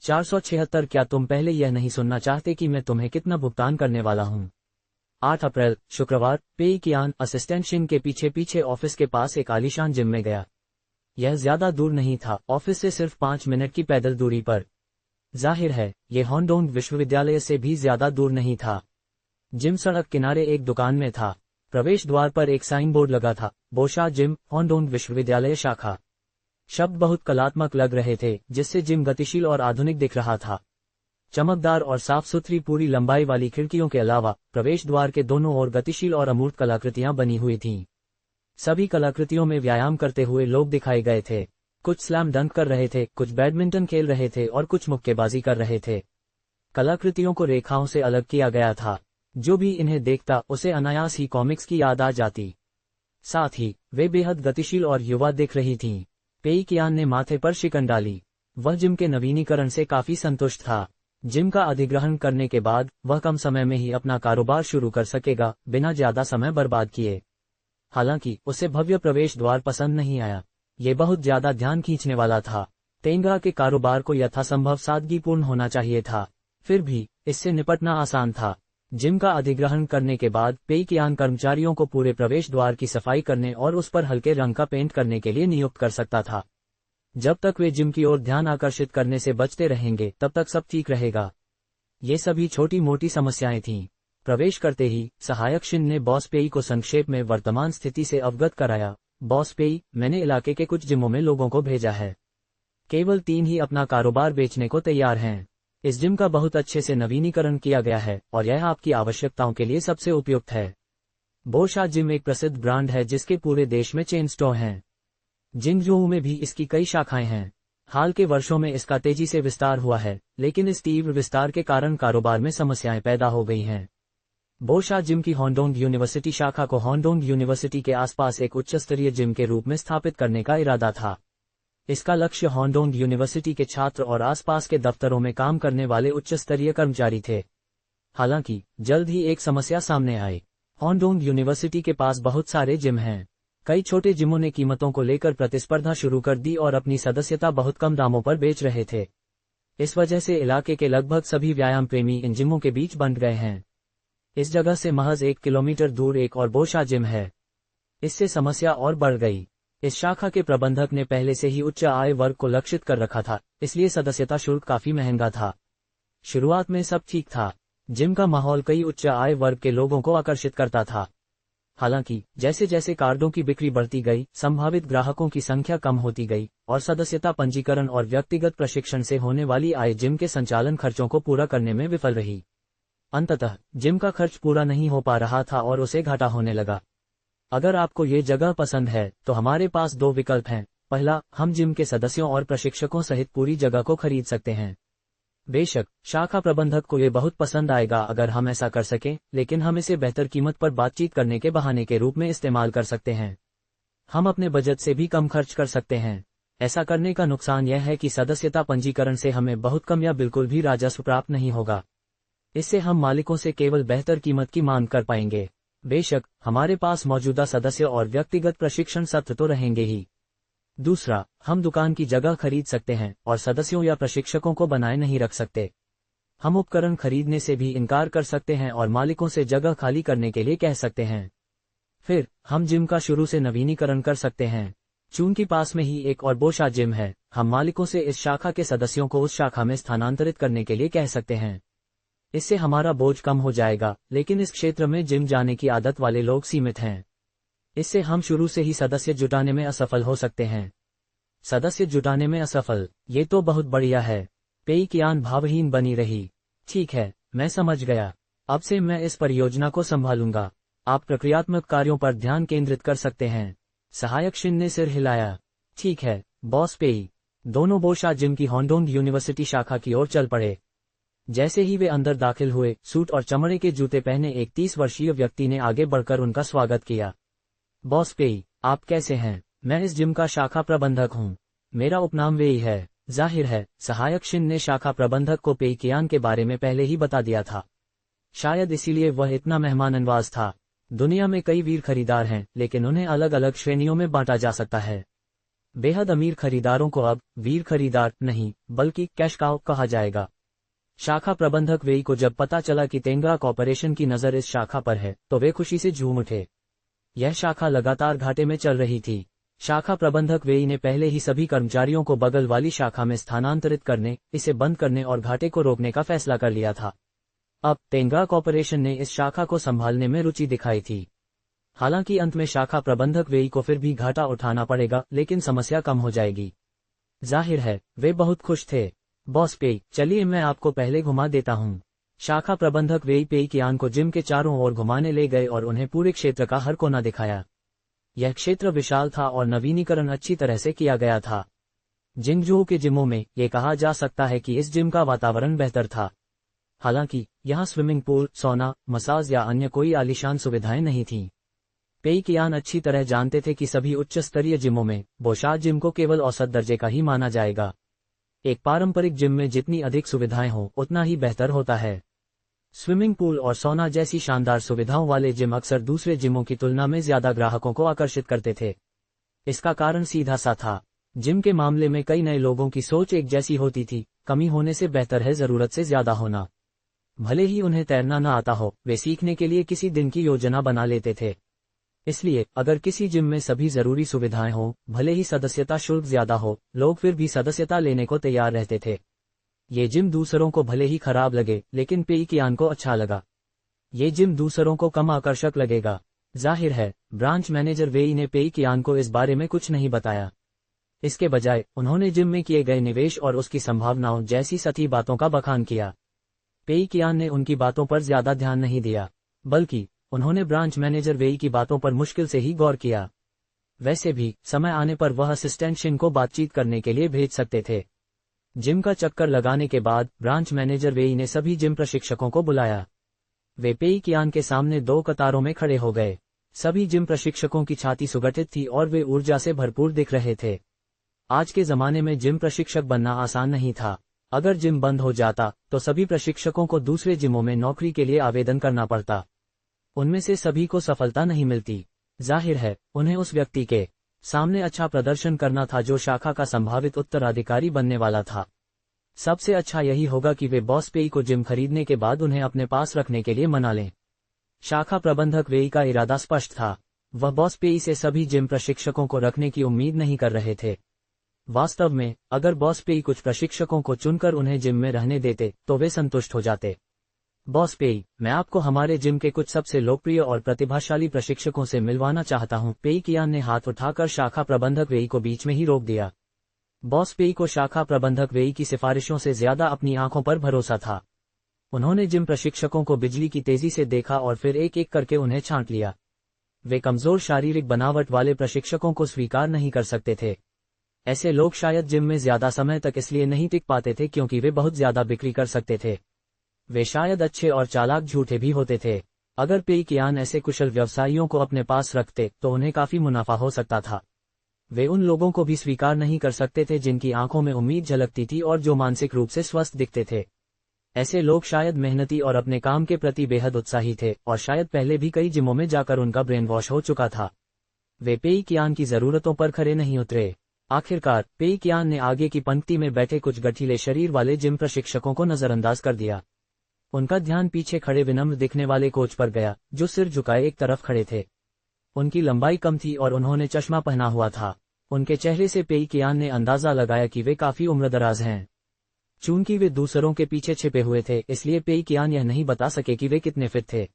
476। क्या तुम पहले यह नहीं सुनना चाहते कि मैं तुम्हें कितना भुगतान करने वाला हूँ? 8 अप्रैल शुक्रवार। पेई कियान असिस्टेंट शिन के पीछे पीछे ऑफिस के पास एक आलीशान जिम में गया। यह ज्यादा दूर नहीं था, ऑफिस से सिर्फ 5 मिनट की पैदल दूरी पर। जाहिर है ये हॉन्डोंग विश्वविद्यालय से भी ज्यादा दूर नहीं था। जिम सड़क किनारे एक दुकान में था। प्रवेश द्वार पर एक साइन बोर्ड लगा था, बोशा जिम, हॉन्डोंग विश्वविद्यालय शाखा। शब्द बहुत कलात्मक लग रहे थे, जिससे जिम गतिशील और आधुनिक दिख रहा था। चमकदार और साफ सुथरी पूरी लंबाई वाली खिड़कियों के अलावा प्रवेश द्वार के दोनों ओर गतिशील और अमूर्त कलाकृतियां बनी हुई थीं। सभी कलाकृतियों में व्यायाम करते हुए लोग दिखाए गए थे। कुछ स्लैम डंक कर रहे थे, कुछ बैडमिंटन खेल रहे थे और कुछ मुक्केबाजी कर रहे थे। कलाकृतियों को रेखाओं से अलग किया गया था। जो भी इन्हें देखता उसे अनायास ही कॉमिक्स की याद आ जाती। साथ ही वे बेहद गतिशील और युवा दिख रही थीं। पेई कियान ने माथे पर शिकन डाली। वह जिम के नवीनीकरण से काफी संतुष्ट था। जिम का अधिग्रहण करने के बाद वह कम समय में ही अपना कारोबार शुरू कर सकेगा, बिना ज्यादा समय बर्बाद किए। हालांकि उसे भव्य प्रवेश द्वार पसंद नहीं आया। ये बहुत ज्यादा ध्यान खींचने वाला था। तेंगा के कारोबार को यथासंभव सादगीपूर्ण होना चाहिए था। फिर भी इससे निपटना आसान था। जिम का अधिग्रहण करने के बाद पेई कियान कर्मचारियों को पूरे प्रवेश द्वार की सफाई करने और उस पर हल्के रंग का पेंट करने के लिए नियुक्त कर सकता था। जब तक वे जिम की ओर ध्यान आकर्षित करने से बचते रहेंगे तब तक सब ठीक रहेगा। ये सभी छोटी मोटी समस्याएं थीं। प्रवेश करते ही सहायक शिन ने बॉस पेई को संक्षेप में वर्तमान स्थिति से अवगत कराया। बॉस पेई, मैंने इलाके के कुछ जिमों में लोगों को भेजा है। केवल 3 ही अपना कारोबार बेचने को तैयार हैं। इस जिम का बहुत अच्छे से नवीनीकरण किया गया है और यह आपकी आवश्यकताओं के लिए सबसे उपयुक्त है। बोशा जिम एक प्रसिद्ध ब्रांड है जिसके पूरे देश में चेन स्टोर हैं। जिंगजोऊ में भी इसकी कई शाखाएं हैं। हाल के वर्षों में इसका तेजी से विस्तार हुआ है, लेकिन इस तीव्र विस्तार के कारण कारोबार में समस्याएं पैदा हो गई हैं। बोशा जिम की हॉन्डोंग यूनिवर्सिटी शाखा को हॉन्डोंग यूनिवर्सिटी के आसपास एक उच्च स्तरीय जिम के रूप में स्थापित करने का इरादा था। इसका लक्ष्य हॉन्डोंग यूनिवर्सिटी के छात्र और आसपास के दफ्तरों में काम करने वाले उच्च स्तरीय कर्मचारी थे। हालांकि जल्द ही एक समस्या सामने आई। हॉन्डोंग यूनिवर्सिटी के पास बहुत सारे जिम हैं। कई छोटे जिमों ने कीमतों को लेकर प्रतिस्पर्धा शुरू कर दी और अपनी सदस्यता बहुत कम दामों पर बेच रहे थे। इस वजह से इलाके के लगभग सभी व्यायाम प्रेमी इन जिमों के बीच बंट गए हैं। इस जगह से महज 1 किलोमीटर दूर एक और बोशा जिम है। इससे समस्या और बढ़ गई। इस शाखा के प्रबंधक ने पहले से ही उच्च आय वर्ग को लक्षित कर रखा था, इसलिए सदस्यता शुल्क काफी महंगा था। शुरुआत में सब ठीक था। जिम का माहौल कई उच्च आय वर्ग के लोगों को आकर्षित करता था। हालांकि जैसे जैसे कार्डों की बिक्री बढ़ती गई, संभावित ग्राहकों की संख्या कम होती गई और सदस्यता पंजीकरण और व्यक्तिगत प्रशिक्षण से होने वाली आय जिम के संचालन खर्चों को पूरा करने में विफल रही। अंततः जिम का खर्च पूरा नहीं हो पा रहा था और उसे घाटा होने लगा। अगर आपको ये जगह पसंद है तो हमारे पास 2 विकल्प हैं। पहला, हम जिम के सदस्यों और प्रशिक्षकों सहित पूरी जगह को खरीद सकते हैं। बेशक शाखा प्रबंधक को ये बहुत पसंद आएगा अगर हम ऐसा कर सकें, लेकिन हम इसे बेहतर कीमत पर बातचीत करने के बहाने के रूप में इस्तेमाल कर सकते हैं। हम अपने बजट से भी कम खर्च कर सकते हैं। ऐसा करने का नुकसान यह है कि सदस्यता पंजीकरण से हमें बहुत कम या बिल्कुल भी राजस्व प्राप्त नहीं होगा। इससे हम मालिकों से केवल बेहतर कीमत की मांग कर पाएंगे। बेशक हमारे पास मौजूदा सदस्य और व्यक्तिगत प्रशिक्षण सत्र तो रहेंगे ही। दूसरा, हम दुकान की जगह खरीद सकते हैं और सदस्यों या प्रशिक्षकों को बनाए नहीं रख सकते। हम उपकरण खरीदने से भी इनकार कर सकते हैं और मालिकों से जगह खाली करने के लिए कह सकते हैं। फिर हम जिम का शुरू से नवीनीकरण कर सकते हैं। चूंकि पास में ही एक और बोशा जिम है, हम मालिकों से इस शाखा के सदस्यों को उस शाखा में स्थानांतरित करने के लिए कह सकते हैं। इससे हमारा बोझ कम हो जाएगा, लेकिन इस क्षेत्र में जिम जाने की आदत वाले लोग सीमित हैं। इससे हम शुरू से ही सदस्य जुटाने में असफल हो सकते हैं। सदस्य जुटाने में असफल, ये तो बहुत बढ़िया है। पेई कियान भावहीन बनी रही। ठीक है, मैं समझ गया। अब से मैं इस परियोजना को संभालूंगा। आप प्रक्रियात्मक कार्यों पर ध्यान केंद्रित कर सकते हैं। सहायक शिन ने सिर हिलाया। ठीक है बॉस पेई। दोनों बोशा जिम की हॉन्डोंग यूनिवर्सिटी शाखा की ओर चल पड़े। जैसे ही वे अंदर दाखिल हुए, सूट और चमड़े के जूते पहने एक 30 वर्षीय व्यक्ति ने आगे बढ़कर उनका स्वागत किया। बॉस पेई, आप कैसे हैं? मैं इस जिम का शाखा प्रबंधक हूँ। मेरा उपनाम वेई है। जाहिर है, सहायक शिन ने शाखा प्रबंधक को पेई कियान के बारे में पहले ही बता दिया था। शायद इसीलिए वह इतना मेहमाननवाज था। दुनिया में कई वीर खरीदार हैं, लेकिन उन्हें अलग अलग श्रेणियों में बांटा जा सकता है। बेहद अमीर खरीदारों को अब वीर खरीदार नहीं बल्कि कैश काउ कहा जाएगा। शाखा प्रबंधक वेई को जब पता चला कि तेंगा कॉर्पोरेशन की नज़र इस शाखा पर है तो वे खुशी से झूम उठे। यह शाखा लगातार घाटे में चल रही थी। शाखा प्रबंधक वेई ने पहले ही सभी कर्मचारियों को बगल वाली शाखा में स्थानांतरित करने, इसे बंद करने और घाटे को रोकने का फैसला कर लिया था। अब तेंगा कॉर्पोरेशन ने इस शाखा को संभालने में रुचि दिखाई थी। हालांकि अंत में शाखा प्रबंधक वेई को फिर भी घाटा उठाना पड़ेगा, लेकिन समस्या कम हो जाएगी। जाहिर है वे बहुत खुश थे। बॉस पेई, चलिए मैं आपको पहले घुमा देता हूँ। शाखा प्रबंधक वेई पेई कियान को जिम के चारों ओर घुमाने ले गए और उन्हें पूरे क्षेत्र का हर कोना दिखाया। यह क्षेत्र विशाल था और नवीनीकरण अच्छी तरह से किया गया था। जिंगजू के जिमों में ये कहा जा सकता है कि इस जिम का वातावरण बेहतर था। हालांकि यहाँ स्विमिंग पूल, सौना, मसाज या अन्य कोई आलीशान सुविधाएं नहीं थीं। पेई कियान अच्छी तरह जानते थे कि सभी उच्च स्तरीय जिमों में बोशा जिम को केवल औसत दर्जे का ही माना जाएगा। एक पारंपरिक जिम में जितनी अधिक सुविधाएं हों उतना ही बेहतर होता है। स्विमिंग पूल और सौना जैसी शानदार सुविधाओं वाले जिम अक्सर दूसरे जिमों की तुलना में ज्यादा ग्राहकों को आकर्षित करते थे। इसका कारण सीधा सा था, जिम के मामले में कई नए लोगों की सोच एक जैसी होती थी, कमी होने से बेहतर है जरूरत से ज्यादा होना। भले ही उन्हें तैरना न आता हो, वे सीखने के लिए किसी दिन की योजना बना लेते थे। इसलिए अगर किसी जिम में सभी जरूरी सुविधाएं हों, भले ही सदस्यता शुल्क ज्यादा हो, लोग फिर भी सदस्यता लेने को तैयार रहते थे। ये जिम दूसरों को भले ही खराब लगे, लेकिन पेई कियान को अच्छा लगा। ये जिम दूसरों को कम आकर्षक लगेगा। जाहिर है ब्रांच मैनेजर वेई ने पेई कियान को इस बारे में कुछ नहीं बताया। इसके बजाय उन्होंने जिम में किए गए निवेश और उसकी संभावनाओं जैसी सभी बातों का बखान किया। पेई कियान ने उनकी बातों पर ज्यादा ध्यान नहीं दिया, बल्कि उन्होंने ब्रांच मैनेजर वेई की बातों पर मुश्किल से ही गौर किया। वैसे भी समय आने पर वह असिस्टेंट शिन को बातचीत करने के लिए भेज सकते थे। जिम का चक्कर लगाने के बाद ब्रांच मैनेजर वेई ने सभी जिम प्रशिक्षकों को बुलाया। वे पेई कियान के सामने 2 कतारों में खड़े हो गए। सभी जिम प्रशिक्षकों की छाती सुगठित थी और वे ऊर्जा से भरपूर दिख रहे थे। आज के जमाने में जिम प्रशिक्षक बनना आसान नहीं था। अगर जिम बंद हो जाता तो सभी प्रशिक्षकों को दूसरे जिमों में नौकरी के लिए आवेदन करना पड़ता। उनमें से सभी को सफलता नहीं मिलती। जाहिर है उन्हें उस व्यक्ति के सामने अच्छा प्रदर्शन करना था जो शाखा का संभावित उत्तराधिकारी बनने वाला था। सबसे अच्छा यही होगा कि वे बॉस पेई को जिम खरीदने के बाद उन्हें अपने पास रखने के लिए मना लें। शाखा प्रबंधक वेई का इरादा स्पष्ट था। वह बॉस पेई से सभी जिम प्रशिक्षकों को रखने की उम्मीद नहीं कर रहे थे। वास्तव में अगर बॉस पेई कुछ प्रशिक्षकों को चुनकर उन्हें जिम में रहने देते तो वे संतुष्ट हो जाते। बॉस पेई, मैं आपको हमारे जिम के कुछ सबसे लोकप्रिय और प्रतिभाशाली प्रशिक्षकों से मिलवाना चाहता हूं। पेई कियान ने हाथ उठाकर शाखा प्रबंधक वेई को बीच में ही रोक दिया। बॉस पेई को शाखा प्रबंधक वेई की सिफारिशों से ज्यादा अपनी आंखों पर भरोसा था। उन्होंने जिम प्रशिक्षकों को बिजली की तेजी से देखा और फिर एक एक करके उन्हें छांट लिया। वे कमजोर शारीरिक बनावट वाले प्रशिक्षकों को स्वीकार नहीं कर सकते थे। ऐसे लोग शायद जिम में ज्यादा समय तक इसलिए नहीं टिक पाते थे क्योंकि वे बहुत ज्यादा बिक्री कर सकते थे। वे शायद अच्छे और चालाक झूठे भी होते थे। अगर पेई कियान ऐसे कुशल व्यवसायियों को अपने पास रखते तो उन्हें काफी मुनाफा हो सकता था। वे उन लोगों को भी स्वीकार नहीं कर सकते थे जिनकी आंखों में उम्मीद झलकती थी और जो मानसिक रूप से स्वस्थ दिखते थे। ऐसे लोग शायद मेहनती और अपने काम के प्रति बेहद उत्साही थे और शायद पहले भी कई जिमों में जाकर उनका ब्रेन वॉश हो चुका था। वे पेई कियान की जरूरतों पर खरे नहीं उतरे। आखिरकार पेई कियान ने आगे की पंक्ति में बैठे कुछ गठीले शरीर वाले जिम प्रशिक्षकों को नजरअंदाज कर दिया। उनका ध्यान पीछे खड़े विनम्र दिखने वाले कोच पर गया जो सिर झुकाए एक तरफ खड़े थे। उनकी लंबाई कम थी और उन्होंने चश्मा पहना हुआ था। उनके चेहरे से पेई कियान ने अंदाजा लगाया कि वे काफी उम्रदराज हैं। चूंकि वे दूसरों के पीछे छिपे हुए थे इसलिए पेई कियान यह नहीं बता सके कि वे कितने फिट थे।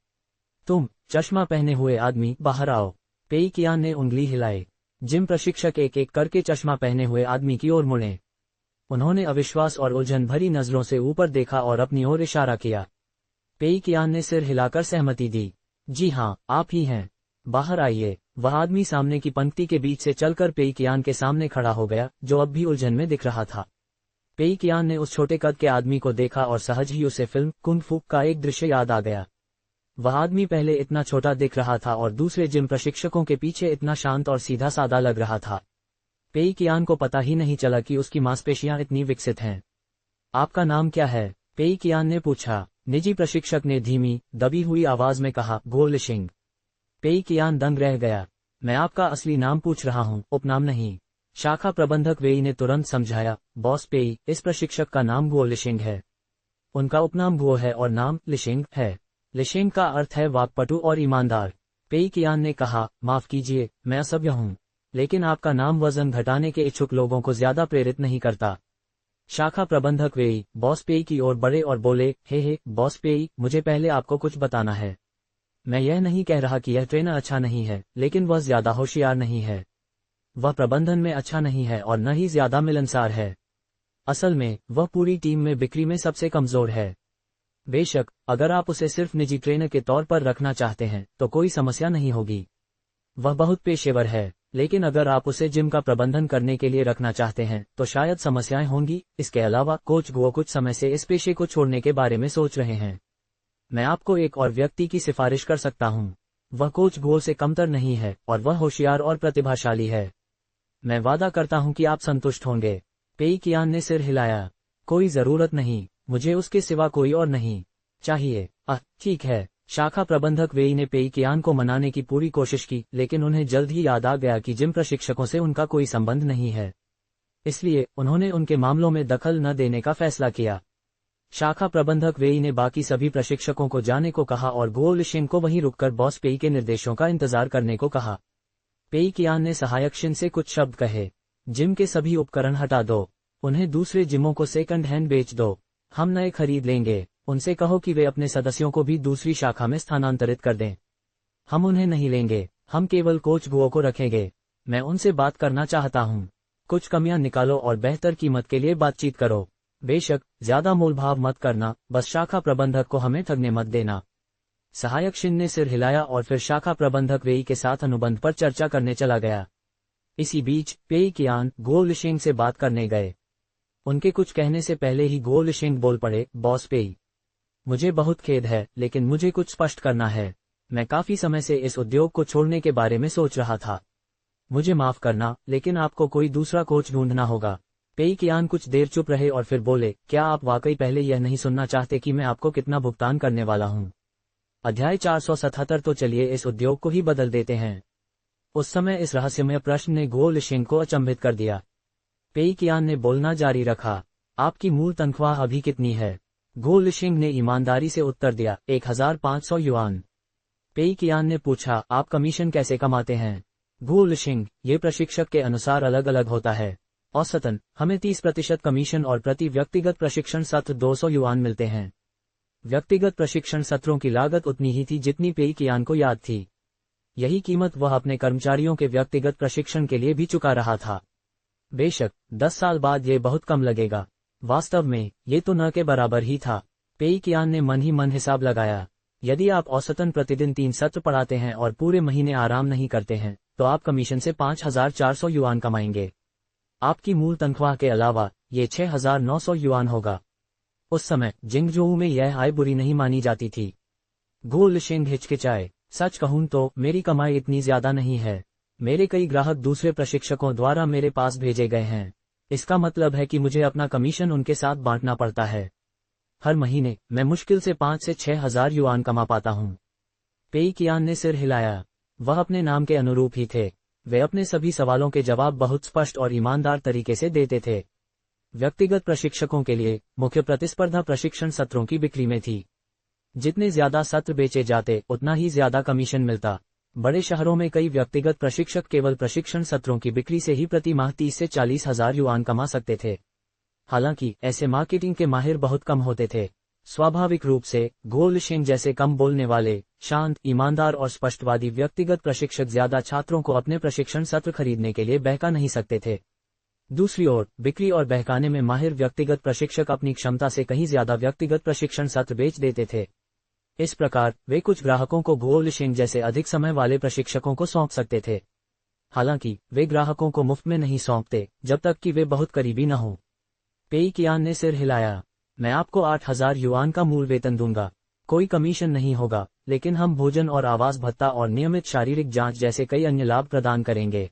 तुम चश्मा पहने हुए आदमी बाहर आओ। पेई कियान ने उंगली हिलाई। जिम प्रशिक्षक एक एक करके चश्मा पहने हुए आदमी की ओर मुड़े। उन्होंने अविश्वास और उलझन भरी नजरों से ऊपर देखा और अपनी ओर इशारा किया। पेई कियान ने सिर हिलाकर सहमति दी। जी हाँ, आप ही हैं, बाहर आइए। वह आदमी सामने की पंक्ति के बीच से चलकर पेई कियान के सामने खड़ा हो गया जो अब भी उलझन में दिख रहा था। पेई कियान ने उस छोटे कद के आदमी को देखा और सहज ही उसे फिल्म कुंग फू का एक दृश्य याद आ गया। वह आदमी पहले इतना छोटा दिख रहा था और दूसरे जिम प्रशिक्षकों के पीछे इतना शांत और सीधा सादा लग रहा था। पेई कियान को पता ही नहीं चला कि उसकी मांसपेशियां इतनी विकसित हैं। आपका नाम क्या है? पेई कियान ने पूछा। निजी प्रशिक्षक ने धीमी दबी हुई आवाज में कहा, गो लिशिंग। पेई कियान दंग रह गया। मैं आपका असली नाम पूछ रहा हूँ, उपनाम नहीं। शाखा प्रबंधक वेई ने तुरंत समझाया, बॉस पेई, इस प्रशिक्षक का नाम गुओ लिशिंग है। उनका उपनाम गुओ है और नाम लिशिंग है। लिशिंग का अर्थ है वाक्पटु और ईमानदार। पेई कियान ने कहा, माफ कीजिए, मैं असभ्य हूँ, लेकिन आपका नाम वजन घटाने के इच्छुक लोगों को ज्यादा प्रेरित नहीं करता। शाखा प्रबंधक वेई बॉस पेई की ओर बढ़े और बोले, हे बॉस पेई, मुझे पहले आपको कुछ बताना है। मैं यह नहीं कह रहा कि यह ट्रेनर अच्छा नहीं है, लेकिन वह ज्यादा होशियार नहीं है। वह प्रबंधन में अच्छा नहीं है और न ही ज्यादा मिलनसार है। असल में वह पूरी टीम में बिक्री में सबसे कमजोर है। बेशक अगर आप उसे सिर्फ निजी ट्रेनर के तौर पर रखना चाहते हैं तो कोई समस्या नहीं होगी। वह बहुत पेशेवर है, लेकिन अगर आप उसे जिम का प्रबंधन करने के लिए रखना चाहते हैं तो शायद समस्याएं होंगी। इसके अलावा कोच गुओ कुछ समय से इस पेशे को छोड़ने के बारे में सोच रहे हैं। मैं आपको एक और व्यक्ति की सिफारिश कर सकता हूं। वह कोच गुओ से कमतर नहीं है और वह होशियार और प्रतिभाशाली है। मैं वादा करता हूं कि आप संतुष्ट होंगे। पेई कियान ने सिर हिलाया। कोई जरूरत नहीं, मुझे उसके सिवा कोई और नहीं चाहिए। ठीक है। शाखा प्रबंधक वेई ने पेई कियान को मनाने की पूरी कोशिश की, लेकिन उन्हें जल्द ही याद आ गया कि जिम प्रशिक्षकों से उनका कोई संबंध नहीं है। इसलिए उन्होंने उनके मामलों में दखल न देने का फैसला किया। शाखा प्रबंधक वेई ने बाकी सभी प्रशिक्षकों को जाने को कहा और गुओ लिशिंग को वहीं रुककर बॉस पेई के निर्देशों का इंतजार करने को कहा। पेई कियान ने सहायक शिन से कुछ शब्द कहे। जिम के सभी उपकरण हटा दो, उन्हें दूसरे जिमों को सेकंड हैंड बेच दो, हम नए खरीद लेंगे। उनसे कहो कि वे अपने सदस्यों को भी दूसरी शाखा में स्थानांतरित कर दें। हम उन्हें नहीं लेंगे, हम केवल कोच गुओ को रखेंगे। मैं उनसे बात करना चाहता हूँ। कुछ कमियां निकालो और बेहतर कीमत के लिए बातचीत करो। बेशक ज्यादा मोलभाव मत करना, बस शाखा प्रबंधक को हमें ठगने मत देना। सहायक शिन ने सिर हिलाया और फिर शाखा प्रबंधक वेई के साथ अनुबंध पर चर्चा करने चला गया। इसी बीच पेई कियान गुओ लिशिंग से बात करने गए। उनके कुछ कहने से पहले ही गुओ लिशिंग बोल पड़े, बॉस पेई, मुझे बहुत खेद है, लेकिन मुझे कुछ स्पष्ट करना है। मैं काफी समय से इस उद्योग को छोड़ने के बारे में सोच रहा था। मुझे माफ करना, लेकिन आपको कोई दूसरा कोच ढूंढना होगा। पेई कियान कुछ देर चुप रहे और फिर बोले, क्या आप वाकई पहले यह नहीं सुनना चाहते कि मैं आपको कितना भुगतान करने वाला हूँ? अध्याय 477। तो चलिए इस उद्योग को ही बदल देते हैं। उस समय इस रहस्यमय प्रश्न ने गुओ लिशिंग को अचंभित कर दिया। पेई कियान ने बोलना जारी रखा, आपकी मूल तनख्वाह अभी कितनी है? गुओ लिशिंग ने ईमानदारी से उत्तर दिया, 1500 युआन। पेई कियान ने पूछा, आप कमीशन कैसे कमाते हैं? गुओ लिशिंग, ये प्रशिक्षक के अनुसार अलग अलग होता है। औसतन हमें 30% कमीशन और प्रति व्यक्तिगत प्रशिक्षण सत्र 200 युआन मिलते हैं। व्यक्तिगत प्रशिक्षण सत्रों की लागत उतनी ही थी जितनी पेई कियान को याद थी। यही कीमत वह अपने कर्मचारियों के व्यक्तिगत प्रशिक्षण के लिए भी चुका रहा था। बेशक 10 साल बाद ये बहुत कम लगेगा। वास्तव में ये तो न के बराबर ही था। पेई कियान ने मन ही मन हिसाब लगाया। यदि आप औसतन प्रतिदिन 3 सत्र पढ़ाते हैं और पूरे महीने आराम नहीं करते हैं तो आप कमीशन से 5400 युआन कमाएंगे। आपकी मूल तनख्वाह के अलावा ये 6900 युआन होगा। उस समय जिंगजोऊ में यह आय बुरी नहीं मानी जाती थी। गुओ लिशिंग हिचकिचाए, सच कहूं तो मेरी कमाई इतनी ज्यादा नहीं है। मेरे कई ग्राहक दूसरे प्रशिक्षकों द्वारा मेरे पास भेजे गए हैं। इसका मतलब है कि मुझे अपना कमीशन उनके साथ बांटना पड़ता है। हर महीने मैं मुश्किल से 5 से 6000 युआन कमा पाता हूँ। पेई कियान ने सिर हिलाया। वह अपने नाम के अनुरूप ही थे। वे अपने सभी सवालों के जवाब बहुत स्पष्ट और ईमानदार तरीके से देते थे। व्यक्तिगत प्रशिक्षकों के लिए मुख्य प्रतिस्पर्धा प्रशिक्षण सत्रों की बिक्री में थी। जितने ज्यादा सत्र बेचे जाते उतना ही ज्यादा कमीशन मिलता। बड़े शहरों में कई व्यक्तिगत प्रशिक्षक केवल प्रशिक्षण सत्रों की बिक्री से ही प्रति माह 30 से 40 हजार युआन कमा सकते थे। हालांकि ऐसे मार्केटिंग के माहिर बहुत कम होते थे। स्वाभाविक रूप से गुओ लिशिंग जैसे कम बोलने वाले, शांत, ईमानदार और स्पष्टवादी व्यक्तिगत प्रशिक्षक ज्यादा छात्रों को अपने प्रशिक्षण सत्र खरीदने के लिए बहका नहीं सकते थे। दूसरी ओर बिक्री और बहकाने में माहिर व्यक्तिगत प्रशिक्षक अपनी क्षमता से कहीं ज्यादा व्यक्तिगत प्रशिक्षण सत्र बेच देते थे। इस प्रकार वे कुछ ग्राहकों को गुओ लिशिंग जैसे अधिक समय वाले प्रशिक्षकों को सौंप सकते थे। हालांकि वे ग्राहकों को मुफ्त में नहीं सौंपते जब तक कि वे बहुत करीबी न हों। पेई कियान ने सिर हिलाया। मैं आपको 8000 युआन का मूल वेतन दूंगा। कोई कमीशन नहीं होगा, लेकिन हम भोजन और आवास भत्ता और नियमित शारीरिक जांच जैसे कई अन्य लाभ प्रदान करेंगे।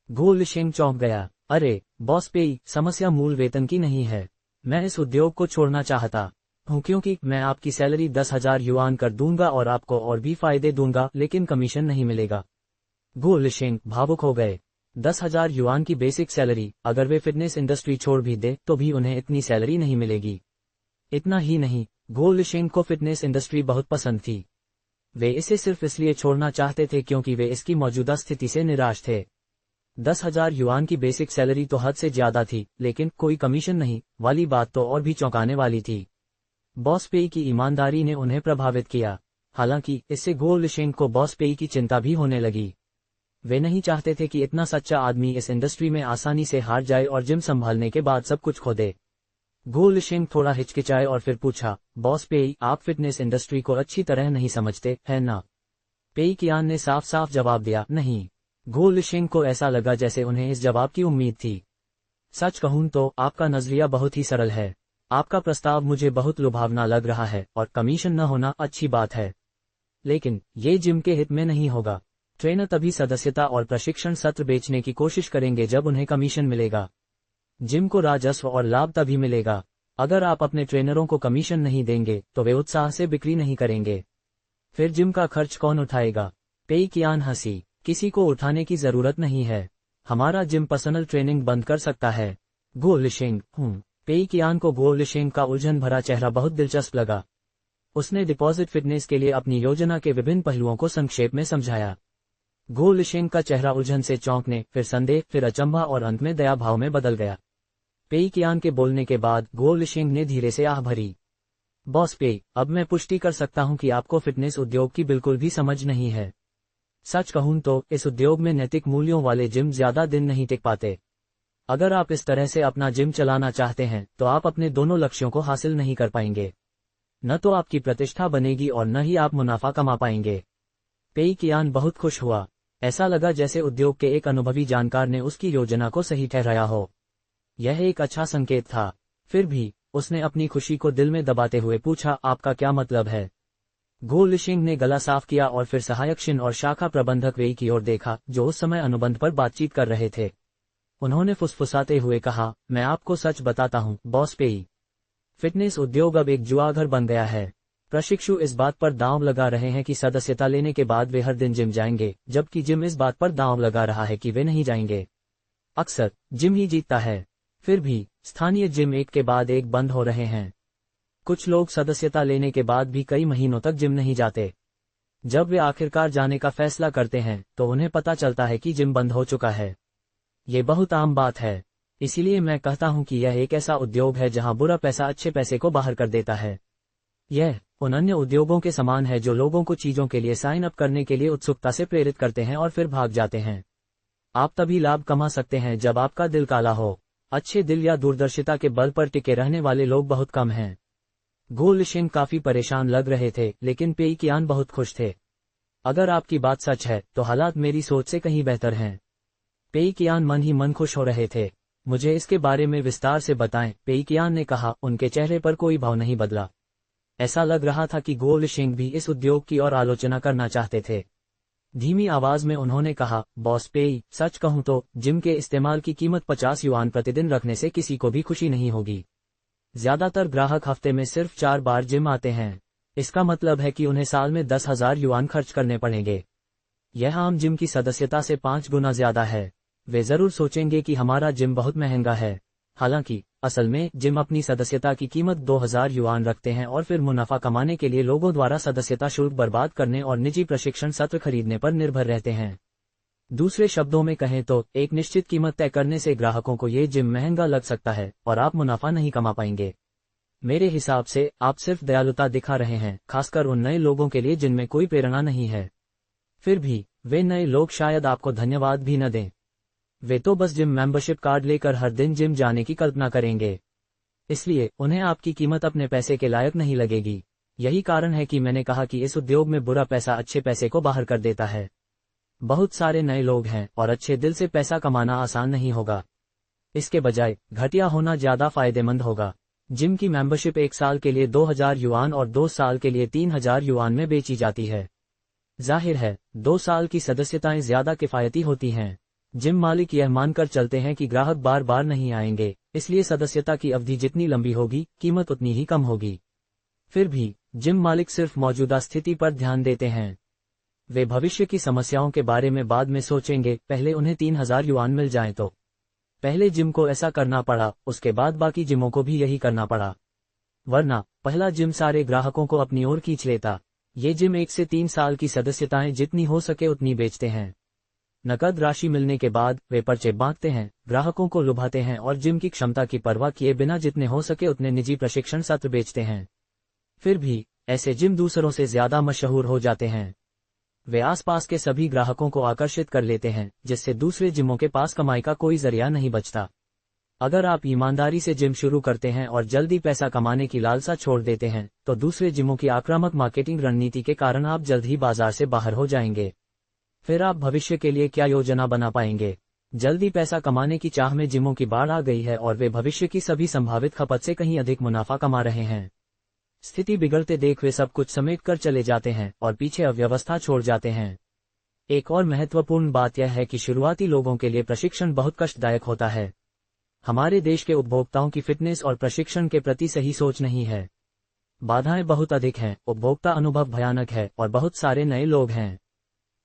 गुओ लिशिंग चौंक गया। अरे बॉस पेई, समस्या मूल वेतन की नहीं है। मैं इस उद्योग को छोड़ना चाहता हूँ क्योंकि मैं आपकी सैलरी 10,000 युआन कर दूंगा और आपको और भी फायदे दूंगा, लेकिन कमीशन नहीं मिलेगा। गुओ लिशिंग भावुक हो गए। 10,000 युआन की बेसिक सैलरी, अगर वे फिटनेस इंडस्ट्री छोड़ भी दे तो भी उन्हें इतनी सैलरी नहीं मिलेगी। इतना ही नहीं, गो लिशिंग को फिटनेस इंडस्ट्री बहुत पसंद थी। वे इसे सिर्फ इसलिए छोड़ना चाहते थे क्योंकि वे इसकी मौजूदा स्थिति से निराश थे। 10,000 युआन की बेसिक सैलरी तो हद से ज्यादा थी, लेकिन कोई कमीशन नहीं वाली बात तो और भी चौंकाने वाली थी। बॉस पेई की ईमानदारी ने उन्हें प्रभावित किया। हालांकि इससे गो लिशिंग को बॉस पेई की चिंता भी होने लगी। वे नहीं चाहते थे कि इतना सच्चा आदमी इस इंडस्ट्री में आसानी से हार जाए और जिम संभालने के बाद सब कुछ खो दे। गो लिशिंग थोड़ा हिचकिचाए और फिर पूछा, बॉस पेई, आप फिटनेस इंडस्ट्री को अच्छी तरह नहीं समझते, है ना? पेई कियान ने साफ साफ जवाब दिया, नहीं। गो लिशिंग को ऐसा लगा जैसे उन्हें इस जवाब की उम्मीद थी। सच कहूं तो आपका नजरिया बहुत ही सरल है। आपका प्रस्ताव मुझे बहुत लुभावना लग रहा है और कमीशन न होना अच्छी बात है, लेकिन ये जिम के हित में नहीं होगा। ट्रेनर तभी सदस्यता और प्रशिक्षण सत्र बेचने की कोशिश करेंगे जब उन्हें कमीशन मिलेगा। जिम को राजस्व और लाभ तभी मिलेगा। अगर आप अपने ट्रेनरों को कमीशन नहीं देंगे तो वे उत्साह से बिक्री नहीं करेंगे। फिर जिम का खर्च कौन उठाएगा? पेई कियान हंसी, किसी को उठाने की जरूरत नहीं है। हमारा जिम पर्सनल ट्रेनिंग बंद कर सकता है। गो लिशिंग, पेई कियान को गो लिशिंग का उलझन भरा चेहरा बहुत दिलचस्प लगा। उसने डिपॉजिट फिटनेस के लिए अपनी योजना के विभिन्न पहलुओं को संक्षेप में समझाया। गो लिशिंग का चेहरा उलझन से चौंकने, फिर संदेह, फिर अचंभा और अंत में दया भाव में बदल गया। पेई कियान के बोलने के बाद गो लिशिंग ने धीरे से आह भरी। बॉस पेई, अब मैं पुष्टि कर सकता हूं कि आपको फिटनेस उद्योग की बिल्कुल भी समझ नहीं है। सच कहूं तो इस उद्योग में नैतिक मूल्यों वाले जिम ज्यादा दिन नहीं टिक पाते। अगर आप इस तरह से अपना जिम चलाना चाहते हैं तो आप अपने दोनों लक्ष्यों को हासिल नहीं कर पाएंगे। न तो आपकी प्रतिष्ठा बनेगी और न ही आप मुनाफा कमा पाएंगे। पेई कियान बहुत खुश हुआ। ऐसा लगा जैसे उद्योग के एक अनुभवी जानकार ने उसकी योजना को सही ठहराया हो। यह एक अच्छा संकेत था। फिर भी उसने अपनी खुशी को दिल में दबाते हुए पूछा, आपका क्या मतलब है? गो लिशिंग ने गला साफ किया और फिर सहायक शिन और शाखा प्रबंधक वेई की ओर देखा, जो उस समय अनुबंध पर बातचीत कर रहे थे। उन्होंने फुसफुसाते हुए कहा, मैं आपको सच बताता हूं, बॉस पेई। फिटनेस उद्योग अब एक जुआघर बन गया है। प्रशिक्षु इस बात पर दांव लगा रहे हैं कि सदस्यता लेने के बाद वे हर दिन जिम जाएंगे, जबकि जिम इस बात पर दांव लगा रहा है कि वे नहीं जाएंगे। अक्सर जिम ही जीतता है। फिर भी स्थानीय जिम एक के बाद एक बंद हो रहे हैं। कुछ लोग सदस्यता लेने के बाद भी कई महीनों तक जिम नहीं जाते। जब वे आखिरकार जाने का फैसला करते हैं तो उन्हें पता चलता है कि जिम बंद हो चुका है। ये बहुत आम बात है। इसीलिए मैं कहता हूं कि यह एक ऐसा उद्योग है जहां बुरा पैसा अच्छे पैसे को बाहर कर देता है। यह उन अन्य उद्योगों के समान है जो लोगों को चीजों के लिए साइन अप करने के लिए उत्सुकता से प्रेरित करते हैं और फिर भाग जाते हैं। आप तभी लाभ कमा सकते हैं जब आपका दिल काला हो। अच्छे दिल या दूरदर्शिता के बल पर टिके रहने वाले लोग बहुत कम हैं। गो लिशिंग काफी परेशान लग रहे थे, लेकिन पेई कियान बहुत खुश थे। अगर आपकी बात सच है तो हालात मेरी सोच से कहीं बेहतर हैं। पेई कियान मन ही मन खुश हो रहे थे। मुझे इसके बारे में विस्तार से बताएं, पेई कियान ने कहा। उनके चेहरे पर कोई भाव नहीं बदला। ऐसा लग रहा था कि गो लिशिंग भी इस उद्योग की और आलोचना करना चाहते थे। धीमी आवाज में उन्होंने कहा, बॉस पेई, सच कहूं तो जिम के इस्तेमाल की कीमत 50 युआन प्रतिदिन रखने से किसी को भी खुशी नहीं होगी। ज्यादातर ग्राहक हफ्ते में सिर्फ 4 बार जिम आते हैं। इसका मतलब है कि उन्हें साल में 10,000 युआन खर्च करने पड़ेंगे। यह आम जिम की सदस्यता से 5 गुना ज्यादा है। वे जरूर सोचेंगे कि हमारा जिम बहुत महंगा है। हालांकि असल में जिम अपनी सदस्यता की कीमत 2,000 युआन रखते हैं और फिर मुनाफा कमाने के लिए लोगों द्वारा सदस्यता शुल्क बर्बाद करने और निजी प्रशिक्षण सत्र खरीदने पर निर्भर रहते हैं। दूसरे शब्दों में कहें तो एक निश्चित कीमत तय करने से ग्राहकों को ये जिम महंगा लग सकता है और आप मुनाफा नहीं कमा पाएंगे। मेरे हिसाब से आप सिर्फ दयालुता दिखा रहे हैं, खासकर उन नए लोगों के लिए जिनमें कोई प्रेरणा नहीं है। फिर भी वे नए लोग शायद आपको धन्यवाद भी न दें। वे तो बस जिम मेंबरशिप कार्ड लेकर हर दिन जिम जाने की कल्पना करेंगे। इसलिए उन्हें आपकी कीमत अपने पैसे के लायक नहीं लगेगी। यही कारण है कि मैंने कहा कि इस उद्योग में बुरा पैसा अच्छे पैसे को बाहर कर देता है। बहुत सारे नए लोग हैं और अच्छे दिल से पैसा कमाना आसान नहीं होगा। इसके बजाय घटिया होना ज्यादा फायदेमंद होगा। जिम की मेंबरशिप 1 साल के लिए 2,000 युआन और 2 साल के लिए 3,000 युआन में बेची जाती है। जाहिर है 2 साल की सदस्यताएं ज्यादा किफायती होती हैं। जिम मालिक यह मानकर चलते हैं कि ग्राहक बार बार नहीं आएंगे, इसलिए सदस्यता की अवधि जितनी लंबी होगी कीमत उतनी ही कम होगी। फिर भी जिम मालिक सिर्फ मौजूदा स्थिति पर ध्यान देते हैं। वे भविष्य की समस्याओं के बारे में बाद में सोचेंगे, पहले उन्हें 3000 युआन मिल जाएं तो। पहले जिम को ऐसा करना पड़ा, उसके बाद बाकी जिमों को भी यही करना पड़ा। वरना पहला जिम सारे ग्राहकों को अपनी ओर खींच लेता। ये जिम 1 से 3 साल की सदस्यताएं जितनी हो सके उतनी बेचते हैं। नकद राशि मिलने के बाद वे पर्चे बांटते हैं, ग्राहकों को लुभाते हैं और जिम की क्षमता की परवाह किए बिना जितने हो सके उतने निजी प्रशिक्षण सत्र बेचते हैं। फिर भी ऐसे जिम दूसरों से ज्यादा मशहूर हो जाते हैं। वे आसपास के सभी ग्राहकों को आकर्षित कर लेते हैं, जिससे दूसरे जिमों के पास कमाई का कोई जरिया नहीं बचता। अगर आप ईमानदारी से जिम शुरू करते हैं और जल्दी पैसा कमाने की लालसा छोड़ देते हैं, तो दूसरे जिमों की आक्रामक मार्केटिंग रणनीति के कारण आप जल्द ही बाजार से बाहर हो जाएंगे। फिर आप भविष्य के लिए क्या योजना बना पाएंगे? जल्दी पैसा कमाने की चाह में जिमों की बाढ़ आ गई है और वे भविष्य की सभी संभावित खपत से कहीं अधिक मुनाफा कमा रहे हैं। स्थिति बिगड़ते देख वे सब कुछ समेट कर चले जाते हैं और पीछे अव्यवस्था छोड़ जाते हैं। एक और महत्वपूर्ण बात यह है कि शुरुआती लोगों के लिए प्रशिक्षण बहुत कष्टदायक होता है। हमारे देश के उपभोक्ताओं की फिटनेस और प्रशिक्षण के प्रति सही सोच नहीं है। बाधाएं बहुत अधिक हैं, उपभोक्ता अनुभव भयानक है और बहुत सारे नए लोग हैं।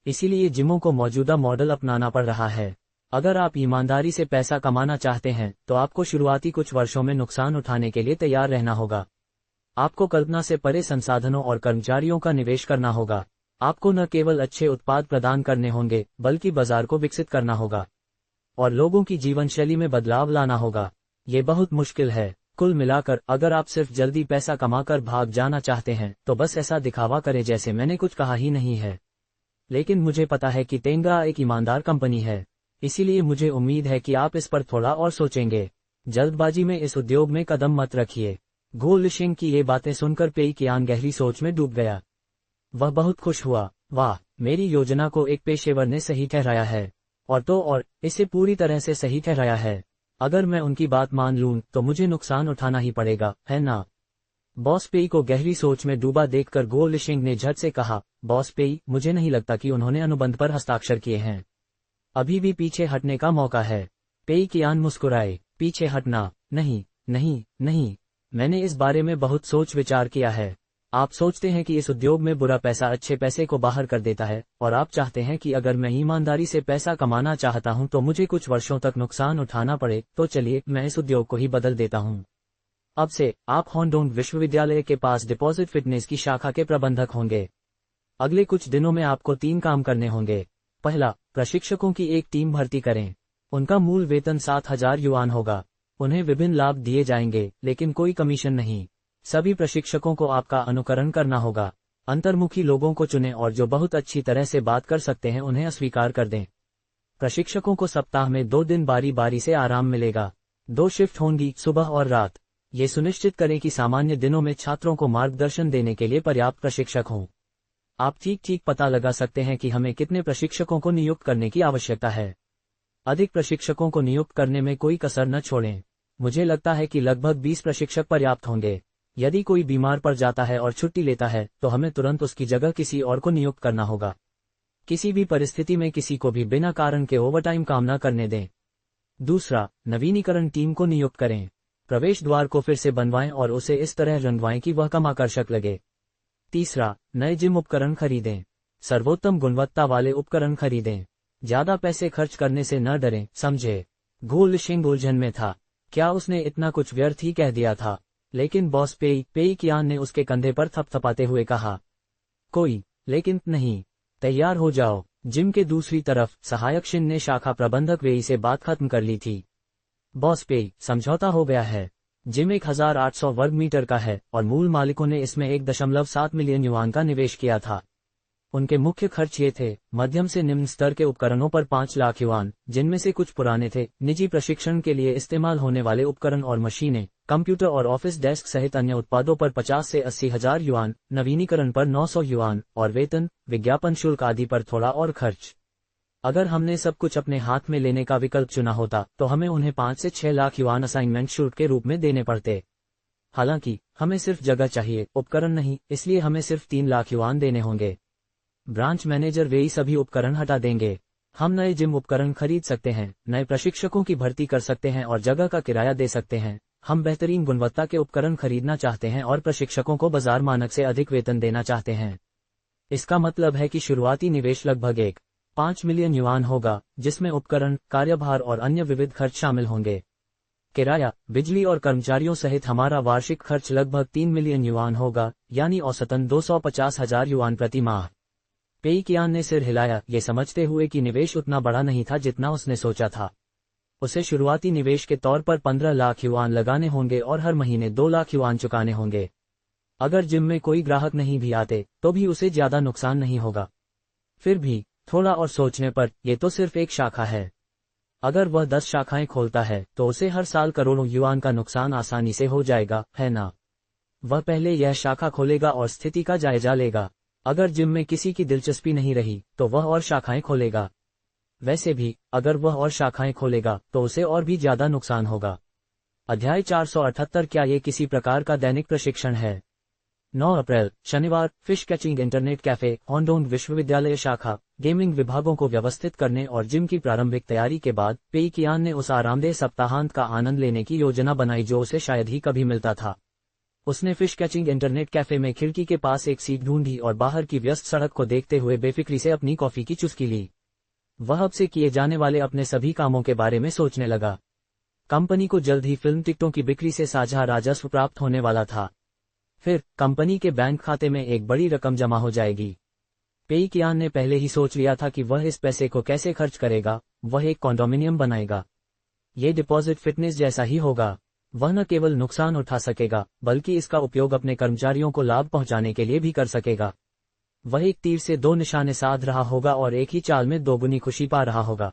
इसीलिए जिमों को मौजूदा मॉडल अपनाना पड़ रहा है। अगर आप ईमानदारी से पैसा कमाना चाहते हैं तो आपको शुरुआती कुछ वर्षों में नुकसान उठाने के लिए तैयार रहना होगा। आपको कल्पना से परे संसाधनों और कर्मचारियों का निवेश करना होगा। आपको न केवल अच्छे उत्पाद प्रदान करने होंगे, बल्कि बाजार को विकसित करना होगा और लोगों की जीवन शैली में बदलाव लाना होगा। ये बहुत मुश्किल है। कुल मिलाकर अगर आप सिर्फ जल्दी पैसा कमाकर भाग जाना चाहते हैं तो बस ऐसा दिखावा करें जैसे मैंने कुछ कहा ही नहीं है। लेकिन मुझे पता है कि तेंगा एक ईमानदार कंपनी है, इसीलिए मुझे उम्मीद है कि आप इस पर थोड़ा और सोचेंगे। जल्दबाजी में इस उद्योग में कदम मत रखिए। गो लिशिंग की ये बातें सुनकर पेई कियान गहरी सोच में डूब गया। वह बहुत खुश हुआ। वाह, मेरी योजना को एक पेशेवर ने सही ठहराया है। और इसे पूरी तरह से सही ठहराया है। अगर मैं उनकी बात मान लूं तो मुझे नुकसान उठाना ही पड़ेगा, है ना? बॉस पेई को गहरी सोच में डूबा देखकर गो लिशिंग ने झट से कहा, बॉस पेई, मुझे नहीं लगता कि उन्होंने अनुबंध पर हस्ताक्षर किए हैं। अभी भी पीछे हटने का मौका है। पेई कियान मुस्कुराए। पीछे हटना? नहीं नहीं नहीं, मैंने इस बारे में बहुत सोच विचार किया है। आप सोचते हैं कि इस उद्योग में बुरा पैसा अच्छे पैसे को बाहर कर देता है और आप चाहते हैं कि अगर मैं ईमानदारी से पैसा कमाना चाहता हूं तो मुझे कुछ वर्षों तक नुकसान उठाना पड़े। तो चलिए मैं इस उद्योग को ही बदल देता हूं। अब से आप होंडोंग विश्वविद्यालय के पास डिपॉजिट फिटनेस की शाखा के प्रबंधक होंगे। अगले कुछ दिनों में आपको 3 काम करने होंगे। पहला, प्रशिक्षकों की एक टीम भर्ती करें। उनका मूल वेतन 7000 युआन होगा। उन्हें विभिन्न लाभ दिए जाएंगे, लेकिन कोई कमीशन नहीं। सभी प्रशिक्षकों को आपका अनुकरण करना होगा। अंतर्मुखी लोगों को चुनें और जो बहुत अच्छी तरह से बात कर सकते हैं उन्हें अस्वीकार कर दें। प्रशिक्षकों को सप्ताह में 2 दिन बारी बारी से आराम मिलेगा। 2 शिफ्ट होंगी, सुबह और रात। ये सुनिश्चित करें कि सामान्य दिनों में छात्रों को मार्गदर्शन देने के लिए पर्याप्त प्रशिक्षक हों। आप ठीक पता लगा सकते हैं कि हमें कितने प्रशिक्षकों को नियुक्त करने की आवश्यकता है। अधिक प्रशिक्षकों को नियुक्त करने में कोई कसर न छोड़ें। मुझे लगता है कि लगभग 20 प्रशिक्षक पर्याप्त होंगे। यदि कोई बीमार पड़ जाता है और छुट्टी लेता है तो हमें तुरंत उसकी जगह किसी और को नियुक्त करना होगा। किसी भी परिस्थिति में किसी को भी बिना कारण के ओवरटाइम काम न करने दें। दूसरा, नवीनीकरण टीम को नियुक्त करें। प्रवेश द्वार को फिर से बनवाएं और उसे इस तरह रंगवाएं कि वह कम आकर्षक लगे। तीसरा, नए जिम उपकरण खरीदें। सर्वोत्तम गुणवत्ता वाले उपकरण खरीदें। ज्यादा पैसे खर्च करने से न डरें, समझे? गो लिशिंग उलझन में था। क्या उसने इतना कुछ व्यर्थ ही कह दिया था? लेकिन बॉस पेई कियान ने उसके कंधे पर थपथपाते हुए कहा, कोई लेकिन नहीं। तैयार हो जाओ। जिम के दूसरी तरफ सहायक शिन ने शाखा प्रबंधक वेई से बात खत्म कर ली थी। बॉस पेई, समझौता हो गया है। जिम 1800 वर्ग मीटर का है और मूल मालिकों ने इसमें 1.7 मिलियन युआन का निवेश किया था। उनके मुख्य खर्च ये थे, मध्यम से निम्न स्तर के उपकरणों पर 5 लाख युआन, जिनमें से कुछ पुराने थे, निजी प्रशिक्षण के लिए इस्तेमाल होने वाले उपकरण और मशीनें, कंप्यूटर और ऑफिस डेस्क सहित अन्य उत्पादों पर 50 से 80 हजार युआन, नवीनीकरण पर 900 युआन और वेतन, विज्ञापन शुल्क आदि पर थोड़ा और खर्च। अगर हमने सब कुछ अपने हाथ में लेने का विकल्प चुना होता तो हमें उन्हें 5 से 6 लाख युआन असाइनमेंट शुल्क के रूप में देने पड़ते। हालांकि हमें सिर्फ जगह चाहिए, उपकरण नहीं, इसलिए हमें सिर्फ 3 लाख युआन देने होंगे। ब्रांच मैनेजर वेई सभी उपकरण हटा देंगे। हम नए जिम उपकरण खरीद सकते हैं, नए प्रशिक्षकों की भर्ती कर सकते हैं और जगह का किराया दे सकते हैं। हम बेहतरीन गुणवत्ता के उपकरण खरीदना चाहते हैं और प्रशिक्षकों को बाजार मानक से अधिक वेतन देना चाहते हैं। इसका मतलब है कि शुरुआती निवेश लगभग 1.5 मिलियन युआन होगा, जिसमें उपकरण, कार्यभार और अन्य विविध खर्च शामिल होंगे। किराया, बिजली और कर्मचारियों सहित हमारा वार्षिक खर्च लगभग 3 मिलियन युआन होगा, यानी औसतन 250,000 युआन प्रति माह। पेई कियान ने सिर हिलाया, ये समझते हुए कि निवेश उतना बड़ा नहीं था जितना उसने सोचा था। उसे शुरुआती निवेश के तौर पर 15 लाख युआन लगाने होंगे और हर महीने 2 लाख युआन चुकाने होंगे। अगर जिम में कोई ग्राहक नहीं भी आते तो भी उसे ज्यादा नुकसान नहीं होगा। फिर भी थोड़ा और सोचने पर यह तो सिर्फ एक शाखा है। अगर वह 10 शाखाएं खोलता है तो उसे हर साल करोड़ों युआन का नुकसान आसानी से हो जाएगा, है ना? वह पहले यह शाखा खोलेगा और स्थिति का जायजा लेगा। अगर जिम में किसी की दिलचस्पी नहीं रही तो वह और शाखाएं खोलेगा। वैसे भी अगर वह और शाखाएं खोलेगा तो उसे और भी ज्यादा नुकसान होगा। अध्याय 478 क्या ये किसी प्रकार का दैनिक प्रशिक्षण है? 9 अप्रैल शनिवार फिश कैचिंग इंटरनेट कैफे होंडोंग विश्वविद्यालय शाखा गेमिंग विभागों को व्यवस्थित करने और जिम की प्रारंभिक तैयारी के बाद पेई कियान ने उस आरामदेह सप्ताहांत का आनंद लेने की योजना बनाई जो उसे शायद ही कभी मिलता था। उसने फिश कैचिंग इंटरनेट कैफे में खिड़की के पास एक सीट ढूंढी और बाहर की व्यस्त सड़क को देखते हुए बेफिक्री से अपनी कॉफी की चुस्की ली। वह अब से किए जाने वाले अपने सभी कामों के बारे में सोचने लगा। कंपनी को जल्द ही फिल्म टिकटों की बिक्री से साझा राजस्व प्राप्त होने वाला था। फिर कंपनी के बैंक खाते में एक बड़ी रकम जमा हो जाएगी। पेई कियान ने पहले ही सोच लिया था कि वह इस पैसे को कैसे खर्च करेगा। वह एक कॉन्डोमिनियम बनाएगा। ये डिपॉजिट फिटनेस जैसा ही होगा। वह न केवल नुकसान उठा सकेगा बल्कि इसका उपयोग अपने कर्मचारियों को लाभ पहुंचाने के लिए भी कर सकेगा। वह एक तीर से 2 निशाने साध रहा होगा और एक ही चाल में दोगुनी खुशी पा रहा होगा।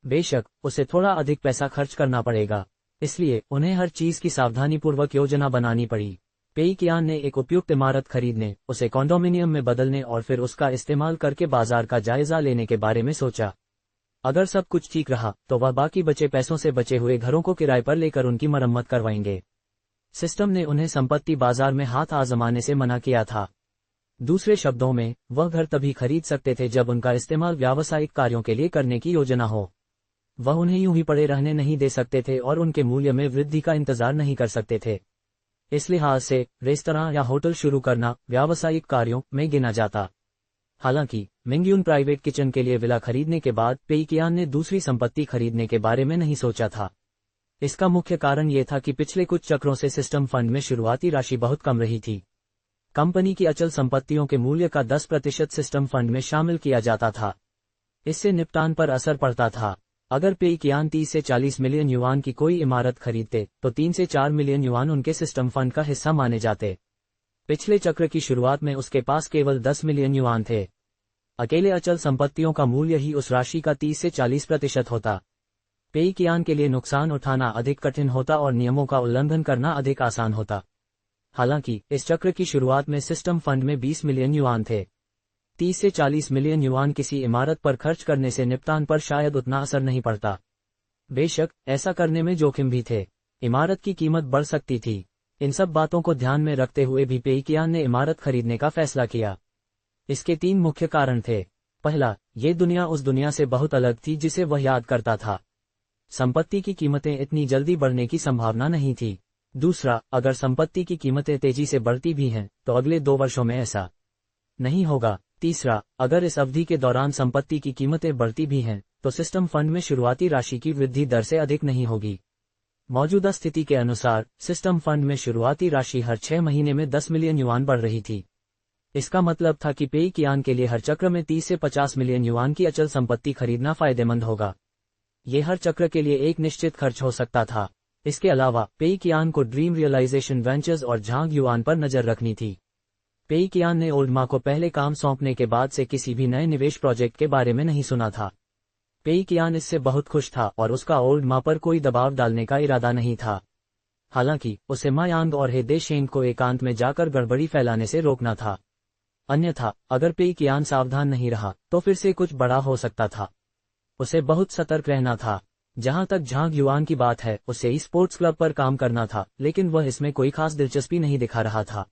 बेशक उसे थोड़ा अधिक पैसा खर्च करना पड़ेगा, इसलिए उन्हें हर चीज की सावधानीपूर्वक योजना बनानी पड़ी। पेई कियान ने एक उपयुक्त इमारत खरीदने, उसे कॉन्डोमिनियम में बदलने और फिर उसका इस्तेमाल करके बाजार का जायजा लेने के बारे में सोचा। अगर सब कुछ ठीक रहा तो वह बाकी बचे पैसों से बचे हुए घरों को किराए पर लेकर उनकी मरम्मत करवाएंगे। सिस्टम ने उन्हें संपत्ति बाजार में हाथ आजमाने से मना किया था। दूसरे शब्दों में, वह घर तभी खरीद सकते थे जब उनका इस्तेमाल व्यावसायिक कार्यों के लिए करने की योजना हो। वह उन्हें यूं ही पड़े रहने नहीं दे सकते थे और उनके मूल्य में वृद्धि का इंतजार नहीं कर सकते थे। इस लिहाज से रेस्तरां या होटल शुरू करना व्यावसायिक कार्यों में गिना जाता। हालांकि मिंगयुन प्राइवेट किचन के लिए विला खरीदने के बाद पेई कियान ने दूसरी संपत्ति खरीदने के बारे में नहीं सोचा था। इसका मुख्य कारण ये था कि पिछले कुछ चक्रों से सिस्टम फंड में शुरुआती राशि बहुत कम रही थी। कंपनी की अचल संपत्तियों के मूल्य का 10% सिस्टम फंड में शामिल किया जाता था। इससे निपटान पर असर पड़ता था। अगर पेई कियान 30 से 40 मिलियन युआन की कोई इमारत खरीदते तो 3 से 4 मिलियन युआन उनके सिस्टम फंड का हिस्सा माने जाते। पिछले चक्र की शुरुआत में उसके पास केवल 10 मिलियन युआन थे। अकेले अचल संपत्तियों का मूल्य ही उस राशि का 30 से 40% होता। पेई कियान के लिए नुकसान उठाना अधिक कठिन होता और नियमों का उल्लंघन करना अधिक आसान होता। हालांकि इस चक्र की शुरुआत में सिस्टम फंड में 20 मिलियन युआन थे। 30 से 40 मिलियन युआन किसी इमारत पर खर्च करने से निपटान पर शायद उतना असर नहीं पड़ता। बेशक ऐसा करने में जोखिम भी थे। इमारत की कीमत बढ़ सकती थी। इन सब बातों को ध्यान में रखते हुए भी पेई कियान ने इमारत खरीदने का फैसला किया। इसके 3 मुख्य कारण थे। पहला, ये दुनिया उस दुनिया से बहुत अलग थी जिसे वह याद करता था। संपत्ति की कीमतें इतनी जल्दी बढ़ने की संभावना नहीं थी। दूसरा, अगर संपत्ति की कीमतें तेजी से बढ़ती भी हैं तो अगले 2 वर्षों में ऐसा नहीं होगा। तीसरा, अगर इस अवधि के दौरान संपत्ति की कीमतें बढ़ती भी हैं तो सिस्टम फंड में शुरुआती राशि की वृद्धि दर से अधिक नहीं होगी। मौजूदा स्थिति के अनुसार सिस्टम फंड में शुरुआती राशि हर 6 महीने में 10 मिलियन युआन बढ़ रही थी। इसका मतलब था कि पेई कियान के लिए हर चक्र में 30 से 50 मिलियन युआन की अचल संपत्ति खरीदना फायदेमंद होगा। ये हर चक्र के लिए एक निश्चित खर्च हो सकता था। इसके अलावा पेई कियान को ड्रीम रियलाइजेशन वेंचर्स और झांग युआन पर नजर रखनी थी। पेई कियान ने ओल्ड मा को पहले काम सौंपने के बाद से किसी भी नए निवेश प्रोजेक्ट के बारे में नहीं सुना था। पेई कियान इससे बहुत खुश था और उसका ओल्ड मा पर कोई दबाव डालने का इरादा नहीं था। हालांकि उसे मा यांग और हे देशेंग को एकांत में जाकर गड़बड़ी फैलाने से रोकना था। अन्यथा अगर पेई कियान सावधान नहीं रहा तो फिर से कुछ बड़ा हो सकता था। उसे बहुत सतर्क रहना था। जहां तक झांग युआन की बात है, उसे स्पोर्ट्स क्लब पर काम करना था, लेकिन वह इसमें कोई खास दिलचस्पी नहीं दिखा रहा था।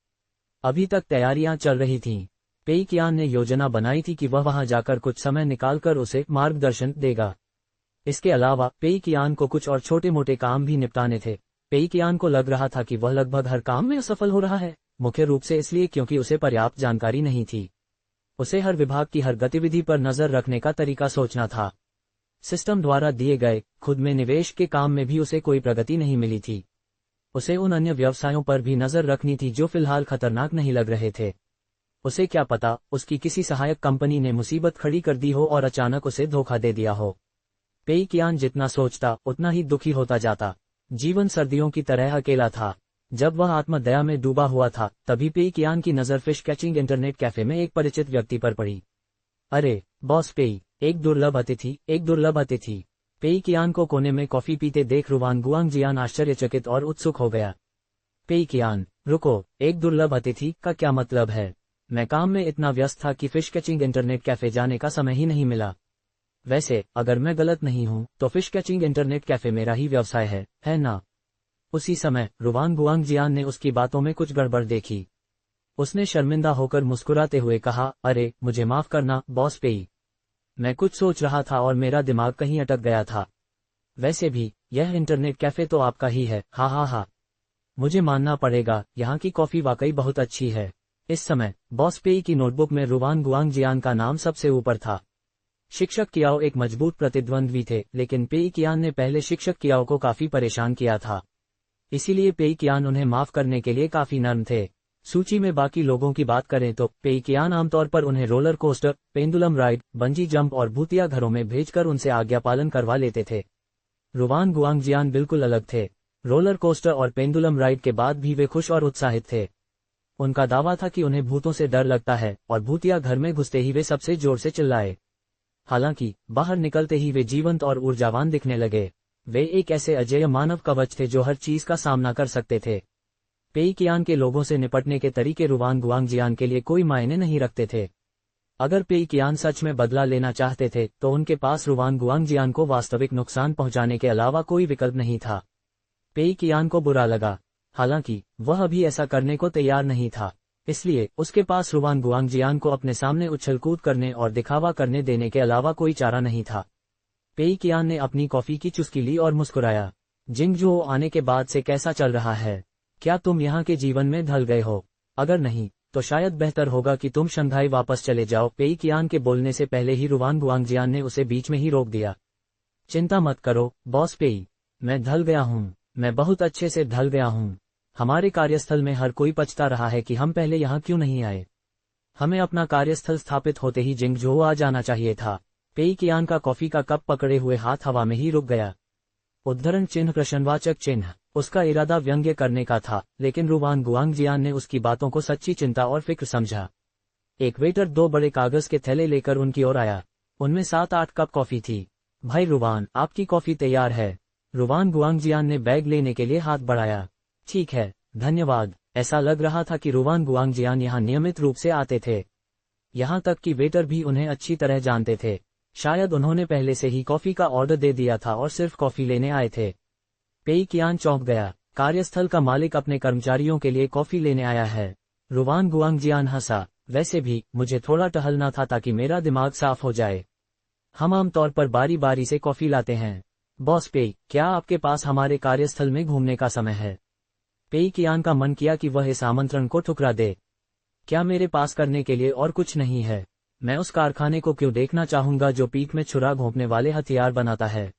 अभी तक तैयारियां चल रही थीं। पेई कियान ने योजना बनाई थी कि वह वहां जाकर कुछ समय निकालकर उसे मार्गदर्शन देगा। इसके अलावा पेई कियान को कुछ और छोटे मोटे काम भी निपटाने थे। पेई कियान को लग रहा था कि वह लगभग हर काम में असफल हो रहा है, मुख्य रूप से इसलिए क्योंकि उसे पर्याप्त जानकारी नहीं थी। उसे हर विभाग की हर गतिविधि पर नजर रखने का तरीका सोचना था। सिस्टम द्वारा दिए गए खुद में निवेश के काम में भी उसे कोई प्रगति नहीं मिली थी। उसे उन अन्य व्यवसायों पर भी नजर रखनी थी जो फिलहाल खतरनाक नहीं लग रहे थे। उसे क्या पता, उसकी किसी सहायक कंपनी ने मुसीबत खड़ी कर दी हो और अचानक उसे धोखा दे दिया हो। पेई कियान जितना सोचता उतना ही दुखी होता जाता। जीवन सर्दियों की तरह अकेला था। जब वह आत्मदया में डूबा हुआ था, तभी पेई कियान की नजर फिश कैचिंग इंटरनेट कैफे में एक परिचित व्यक्ति पर पड़ी। अरे बॉस पेई, एक दुर्लभ अतिथि। पेई कियान को कोने में कॉफी पीते देख रुवान गुआंगजियान आश्चर्यचकित और उत्सुक हो गया। पेई कियान, रुको, एक दुर्लभ अतिथि का क्या मतलब है? मैं काम में इतना व्यस्त था कि फिश कैचिंग इंटरनेट कैफे जाने का समय ही नहीं मिला। वैसे अगर मैं गलत नहीं हूं तो फिश कैचिंग इंटरनेट कैफे मेरा ही व्यवसाय है ना? उसी समय रुवान गुआंगजियान ने उसकी बातों में कुछ गड़बड़ देखी। उसने शर्मिंदा होकर मुस्कुराते हुए कहा, अरे मुझे माफ करना बॉस पेई, मैं कुछ सोच रहा था और मेरा दिमाग कहीं अटक गया था। वैसे भी यह इंटरनेट कैफे तो आपका ही है। हा। मुझे मानना पड़ेगा, यहाँ की कॉफी वाकई बहुत अच्छी है। इस समय बॉस पेई की नोटबुक में रुवान गुआंगजियान का नाम सबसे ऊपर था। शिक्षक कियाओ एक मजबूत प्रतिद्वंद्वी थे, लेकिन पेई कियान ने पहले शिक्षक कियाओ को काफी परेशान किया था। इसीलिए पेई कियान उन्हें माफ करने के लिए काफी नर्म थे। सूची में बाकी लोगों की बात करें तो पेई कियान आमतौर पर उन्हें roller coaster, pendulum ride, bungee jump और भूतिया घरों में भेजकर उनसे आज्ञा पालन करवा लेते थे। रुवान गुआंगजियान बिल्कुल अलग थे। रोलर कोस्टर और पेंडुलम राइड के बाद भी वे खुश और उत्साहित थे। उनका दावा था कि उन्हें भूतों से डर लगता है और भूतिया घर में घुसते ही वे सबसे जोर से चिल्लाए। हालांकि बाहर निकलते ही वे जीवंत और ऊर्जावान दिखने लगे। वे एक ऐसे अजेय मानव कवच थे जो हर चीज का सामना कर सकते थे। पेई कियान के लोगों से निपटने के तरीके रुवान गुआंगजियान के लिए कोई मायने नहीं रखते थे। अगर पेई कियान सच में बदला लेना चाहते थे तो उनके पास रुवान गुआंगजियान को वास्तविक नुकसान पहुंचाने के अलावा कोई विकल्प नहीं था। पेई कियान को बुरा लगा, हालांकि वह अभी ऐसा करने को तैयार नहीं था। इसलिए उसके पास रुवान गुआंगजियान को अपने सामने उछलकूद करने और दिखावा करने देने के अलावा कोई चारा नहीं था। पेई कियान ने अपनी कॉफी की चुस्की ली और मुस्कुराया। जिंगजुओ आने के बाद से कैसा चल रहा है? क्या तुम यहाँ के जीवन में ढल गए हो? अगर नहीं तो शायद बेहतर होगा कि तुम शंघाई वापस चले जाओ। पेई कियान के बोलने से पहले ही रुवान गुआंगजियान ने उसे बीच में ही रोक दिया। चिंता मत करो बॉस पेई, मैं ढल गया हूँ, मैं बहुत अच्छे से ढल गया हूँ। हमारे कार्यस्थल में हर कोई पछता रहा है कि हम पहले यहाँ क्यों नहीं आए। हमें अपना कार्यस्थल स्थापित होते ही जिंगजुओ आ जाना चाहिए था। पेई कियान का कॉफी का कप पकड़े हुए हाथ हवा में ही रुक गया। उद्धरण चिन्ह प्रश्नवाचक चिन्ह। उसका इरादा व्यंग्य करने का था, लेकिन रुवान गुआंगजियान ने उसकी बातों को सच्ची चिंता और फिक्र समझा। एक वेटर 2 बड़े कागज के थैले लेकर उनकी ओर आया। उनमें 7-8 कप कॉफी थी। भाई रुवान, आपकी कॉफी तैयार है। रुवान गुआंगजियान ने बैग लेने के लिए हाथ बढ़ाया। ठीक है, धन्यवाद। ऐसा लग रहा था कि रुवान गुआंगजियान यहाँ नियमित रूप से आते थे। यहाँ तक कि वेटर भी उन्हें अच्छी तरह जानते थे। शायद उन्होंने पहले से ही कॉफी का ऑर्डर दे दिया था और सिर्फ कॉफी लेने आए थे। पेई कियान चौंक गया। कार्यस्थल का मालिक अपने कर्मचारियों के लिए कॉफी लेने आया है। रुवान गुआंगजियान हंसा। वैसे भी मुझे थोड़ा टहलना था ताकि मेरा दिमाग साफ हो जाए। हम आमतौर पर बारी बारी से कॉफी लाते हैं। बॉस पेई, क्या आपके पास हमारे कार्यस्थल में घूमने का समय है? पेई कियान का मन किया कि वह इस आमंत्रण को ठुकरा दे। क्या मेरे पास करने के लिए और कुछ नहीं है? मैं उस कारखाने को क्यों देखना चाहूंगा जो पीठ में छुरा घोंपने वाले हथियार बनाता है।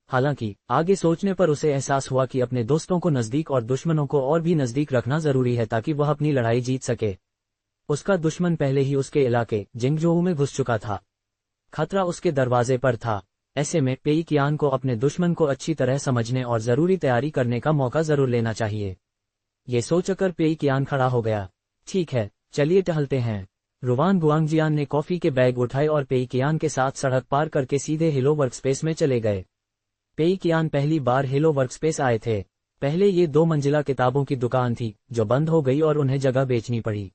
हालांकि आगे सोचने पर उसे एहसास हुआ कि अपने दोस्तों को नजदीक और दुश्मनों को और भी नजदीक रखना जरूरी है ताकि वह अपनी लड़ाई जीत सके। उसका दुश्मन पहले ही उसके इलाके जिंगजोऊ में घुस चुका था। खतरा उसके दरवाजे पर था। ऐसे में पेई कियान को अपने दुश्मन को अच्छी तरह समझने और जरूरी तैयारी करने का मौका जरूर लेना चाहिए। ये सोचकर पेई कियान खड़ा हो गया। ठीक है, चलिए टहलते हैं। रुवान गुआंगजियान ने कॉफी के बैग उठाए और पेई कियान के साथ सड़क पार करके सीधे हेलो वर्कस्पेस में चले गए। पेई कियान पहली बार हेलो वर्कस्पेस आए थे। पहले ये 2 मंजिला किताबों की दुकान थी जो बंद हो गई और उन्हें जगह बेचनी पड़ी।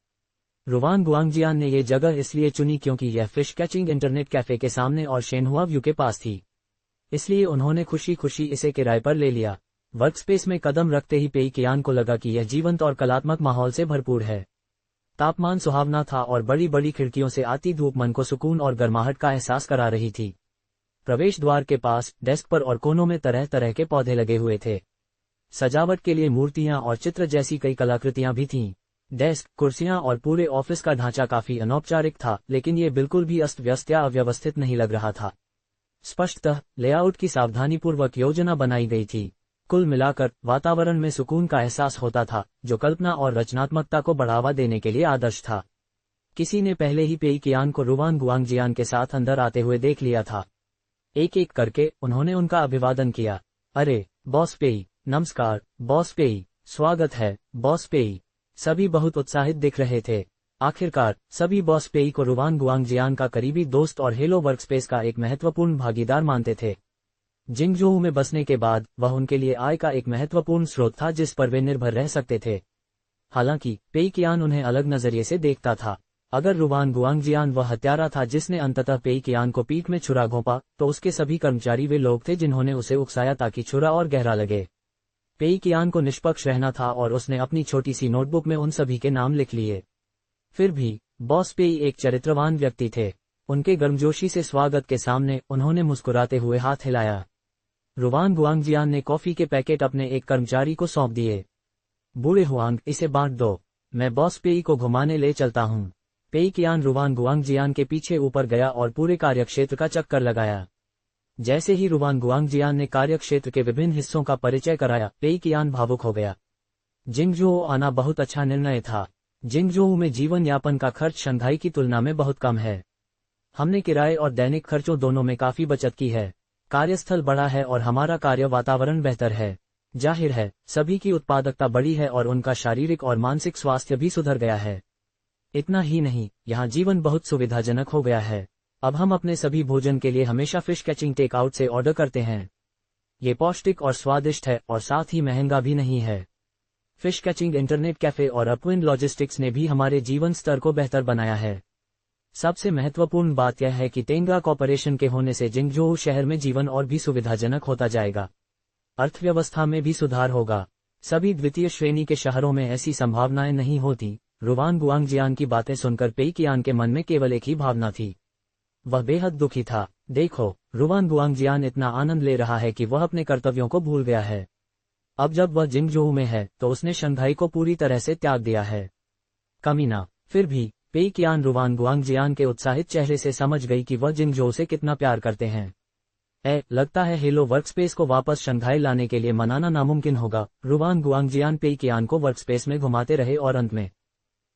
रुवान गुआंगजियान ने ये जगह इसलिए चुनी क्योंकि यह फिश कैचिंग इंटरनेट कैफे के सामने और शेनहुआ व्यू के पास थी। इसलिए उन्होंने खुशी खुशी इसे किराए पर ले लिया। वर्कस्पेस में कदम रखते ही पेई कियान को लगा कि यह जीवंत और कलात्मक माहौल से भरपूर है। तापमान सुहावना था और बड़ी बड़ी खिड़कियों से आती धूप मन को सुकून और गर्माहट का एहसास करा रही थी। प्रवेश द्वार के पास डेस्क पर और कोनों में तरह तरह के पौधे लगे हुए थे। सजावट के लिए मूर्तियां और चित्र जैसी कई कलाकृतियां भी थीं। डेस्क, कुर्सियां और पूरे ऑफिस का ढांचा काफी अनौपचारिक था, लेकिन ये बिल्कुल भी अस्त व्यस्त या अव्यवस्थित नहीं लग रहा था। स्पष्टतः लेआउट की सावधानीपूर्वक योजना बनाई गई थी। कुल मिलाकर वातावरण में सुकून का एहसास होता था, जो कल्पना और रचनात्मकता को बढ़ावा देने के लिए आदर्श था। किसी ने पहले ही पेई कियान को रुवान गुआंगजियान के साथ अंदर आते हुए देख लिया था। एक एक करके उन्होंने उनका अभिवादन किया। अरे बॉस पेई, नमस्कार बॉस पेई, स्वागत है बॉस पेई। सभी बहुत उत्साहित दिख रहे थे। आखिरकार सभी बॉस पेई को रुवान गुआंगजियान का करीबी दोस्त और हेलो वर्कस्पेस का एक महत्वपूर्ण भागीदार मानते थे। जिंगजोऊ में बसने के बाद वह उनके लिए आय का एक महत्वपूर्ण स्रोत था जिस पर वे निर्भर रह सकते थे। हालांकि पेई कियान उन्हें अलग नजरिए से देखता था। अगर रुवान गुआंगजियान वह हत्यारा था जिसने अंततः पेई कियान को पीठ में छुरा घोंपा, तो उसके सभी कर्मचारी वे लोग थे जिन्होंने उसे उकसाया ताकि छुरा और गहरा लगे। पेई कियान को निष्पक्ष रहना था और उसने अपनी छोटी सी नोटबुक में उन सभी के नाम लिख लिए। फिर भी बॉस पेई एक चरित्रवान व्यक्ति थे। उनके गर्मजोशी से स्वागत के सामने उन्होंने मुस्कुराते हुए हाथ हिलाया। रुवान गुआंगजियान ने कॉफी के पैकेट अपने एक कर्मचारी को सौंप दिए। बूढ़े हुआंग, इसे बांट दो, मैं बॉस पेई को घुमाने ले चलता हूँ। पेई कियान रुवान गुआंगजियान के पीछे ऊपर गया और पूरे कार्यक्षेत्र का चक्कर लगाया। जैसे ही रुवान गुआंगजियान ने कार्यक्षेत्र के विभिन्न हिस्सों का परिचय कराया, पेई कियान भावुक हो गया। जिंगजोऊ आना बहुत अच्छा निर्णय था। जिंगजोऊ में जीवन यापन का खर्च शंघाई की तुलना में बहुत कम है। हमने किराए और दैनिक खर्चों दोनों में काफी बचत की है। कार्यस्थल बड़ा है और हमारा कार्य वातावरण बेहतर है। जाहिर है सभी की उत्पादकता बढ़ी है और उनका शारीरिक और मानसिक स्वास्थ्य भी सुधर गया है। इतना ही नहीं, यहाँ जीवन बहुत सुविधाजनक हो गया है। अब हम अपने सभी भोजन के लिए हमेशा फिश कैचिंग टेक आउट से ऑर्डर करते हैं। ये पौष्टिक और स्वादिष्ट है और साथ ही महंगा भी नहीं है। फिश कैचिंग इंटरनेट कैफे और अपविंड लॉजिस्टिक्स ने भी हमारे जीवन स्तर को बेहतर बनाया है। सबसे महत्वपूर्ण बात यह है कि टेंगा कॉर्पोरेशन के होने से जिंगजोऊ शहर में जीवन और भी सुविधाजनक होता जाएगा। अर्थव्यवस्था में भी सुधार होगा। सभी द्वितीय श्रेणी के शहरों में ऐसी संभावनाएं नहीं होती। रुवान गुआंगजियान की बातें सुनकर पेई कियान के मन में केवल एक ही भावना थी। वह बेहद दुखी था। देखो, रुवान गुआंगजियान इतना आनंद ले रहा है कि वह अपने कर्तव्यों को भूल गया है। अब जब वह जिंगजोऊ में है तो उसने शंघाई को पूरी तरह से त्याग दिया है। कमीना। फिर भी पेई कियान रुवान गुआंगजियान के उत्साहित चेहरे से समझ गई कि वह जिंगजोऊ से कितना प्यार करते हैं। लगता है हेलो वर्कस्पेस को वापस शंघाई लाने के लिए मनाना नामुमकिन होगा। रुवान गुआंगजियान पेई कियान को वर्कस्पेस में घुमाते रहे और अंत में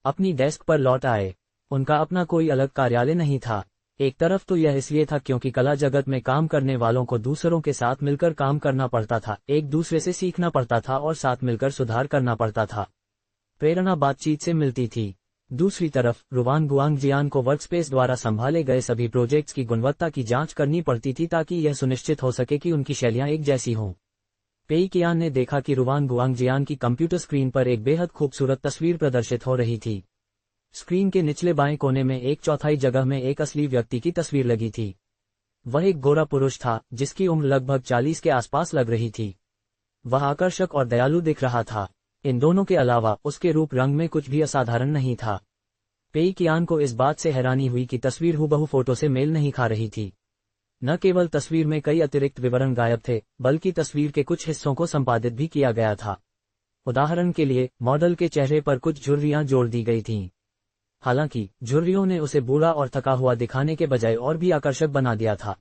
अपनी डेस्क पर लौट आए। उनका अपना कोई अलग कार्यालय नहीं था। एक तरफ तो यह इसलिए था क्योंकि कला जगत में काम करने वालों को दूसरों के साथ मिलकर काम करना पड़ता था, एक दूसरे से सीखना पड़ता था और साथ मिलकर सुधार करना पड़ता था। प्रेरणा बातचीत से मिलती थी। दूसरी तरफ रुवान गुआंगजियान को वर्कस्पेस द्वारा संभाले गए सभी प्रोजेक्ट्स की गुणवत्ता की जांच करनी पड़ती थी ताकि यह सुनिश्चित हो सके कि उनकी शैलियां एक जैसी हों। पेई कियान ने देखा कि रुवान गुआंगजियान की कंप्यूटर स्क्रीन पर एक बेहद खूबसूरत तस्वीर प्रदर्शित हो रही थी। स्क्रीन के निचले बाएं कोने में 1/4 जगह में एक असली व्यक्ति की तस्वीर लगी थी। वह एक गोरा पुरुष था जिसकी उम्र लगभग 40 के आसपास लग रही थी। वह आकर्षक और दयालु दिख रहा था। इन दोनों के अलावा उसके रूप रंग में कुछ भी असाधारण नहीं था। पेई कियान को इस बात से हैरानी हुई कि तस्वीर हूबहू फोटो से मेल नहीं खा रही थी। न केवल तस्वीर में कई अतिरिक्त विवरण गायब थे, बल्कि तस्वीर के कुछ हिस्सों को संपादित भी किया गया था। उदाहरण के लिए मॉडल के चेहरे पर कुछ झुर्रियां जोड़ दी गई थीं। हालांकि झुर्रियों ने उसे बूढ़ा और थका हुआ दिखाने के बजाय और भी आकर्षक बना दिया था।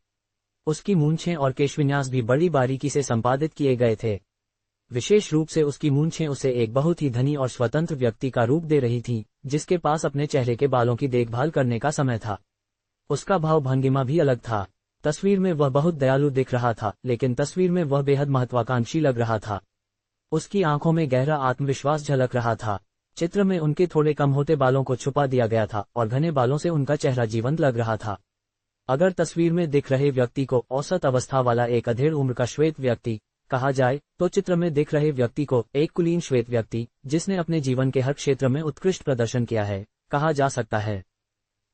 उसकी मूंछें और केशविन्यास भी बड़ी बारीकी से संपादित किए गए थे। विशेष रूप से उसकी मूंछें उसे एक बहुत ही धनी और स्वतंत्र व्यक्ति का रूप दे रही थीं, जिसके पास अपने चेहरे के बालों की देखभाल करने का समय था। उसका भाव भंगिमा भी अलग था। तस्वीर में वह बहुत दयालु दिख रहा था, लेकिन तस्वीर में वह बेहद महत्वाकांक्षी लग रहा था। उसकी आंखों में गहरा आत्मविश्वास झलक रहा था। चित्र में उनके थोड़े कम होते बालों को छुपा दिया गया था और घने बालों से उनका चेहरा जीवंत लग रहा था। अगर तस्वीर में दिख रहे व्यक्ति को औसत अवस्था वाला एक अधेड़ उम्र का श्वेत व्यक्ति कहा जाए, तो चित्र में दिख रहे व्यक्ति को एक कुलीन श्वेत व्यक्ति जिसने अपने जीवन के हर क्षेत्र में उत्कृष्ट प्रदर्शन किया है कहा जा सकता है।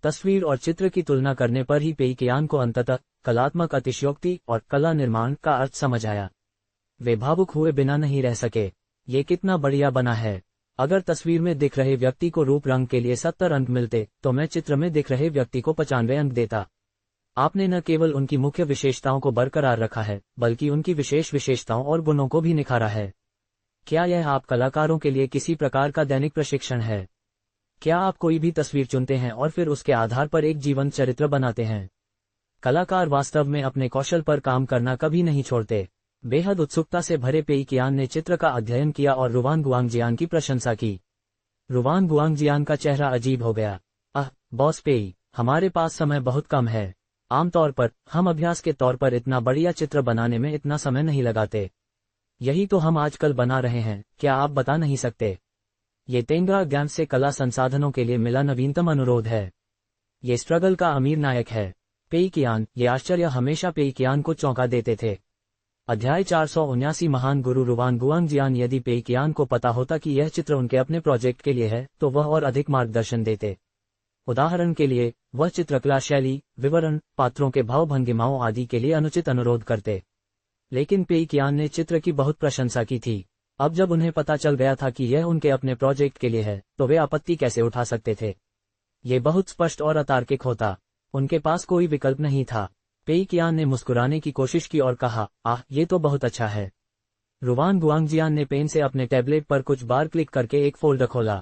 तस्वीर और चित्र की तुलना करने पर ही पेई कियान को अंततः कलात्मक अतिशयोक्ति और कला निर्माण का अर्थ समझ आया। वे भावुक हुए बिना नहीं रह सके। ये कितना बढ़िया बना है। अगर तस्वीर में दिख रहे व्यक्ति को रूप रंग के लिए 70 अंक मिलते तो मैं चित्र में दिख रहे व्यक्ति को 95 अंक देता। आपने न केवल उनकी मुख्य विशेषताओं को बरकरार रखा है, बल्कि उनकी विशेष विशेषताओं और गुणों को भी निखारा है। क्या यह आप कलाकारों के लिए किसी प्रकार का दैनिक प्रशिक्षण है? क्या आप कोई भी तस्वीर चुनते हैं और फिर उसके आधार पर एक जीवंत चरित्र बनाते हैं? कलाकार वास्तव में अपने कौशल पर काम करना कभी नहीं छोड़ते। बेहद उत्सुकता से भरे पेई कियान ने चित्र का अध्ययन किया और रुवान गुआंगजियान की प्रशंसा की। रुवान गुआंगजियान का चेहरा अजीब हो गया। बॉस पेई, हमारे पास समय बहुत कम है। आमतौर पर हम अभ्यास के तौर पर इतना बढ़िया चित्र बनाने में इतना समय नहीं लगाते। यही तो हम आजकल बना रहे हैं, क्या आप बता नहीं सकते? ये तेंगा गैम्स से कला संसाधनों के लिए मिला नवीनतम अनुरोध है। ये स्ट्रगल का अमीर नायक है। पेई कियान, ये आश्चर्य हमेशा पेई कियान को चौंका देते थे। अध्याय 479 महान गुरु रुवान गुआंगजियान। यदि पेई कियान को पता होता कि यह चित्र उनके अपने प्रोजेक्ट के लिए है, तो वह और अधिक मार्गदर्शन देते। उदाहरण के लिए, वह चित्रकला शैली, विवरण, पात्रों के भाव भंगिमाओं आदि के लिए अनुचित अनुरोध करते। लेकिन पेई कियान ने चित्र की बहुत प्रशंसा की थी। अब जब उन्हें पता चल गया था कि यह उनके अपने प्रोजेक्ट के लिए है, तो वे आपत्ति कैसे उठा सकते थे? ये बहुत स्पष्ट और अतार्किक होता। उनके पास कोई विकल्प नहीं था। पेई कियान ने मुस्कुराने की कोशिश की और कहा, ये तो बहुत अच्छा है। रुवान गुआंगजियान ने पेन से अपने टैबलेट पर कुछ बार क्लिक करके एक फोल्डर खोला।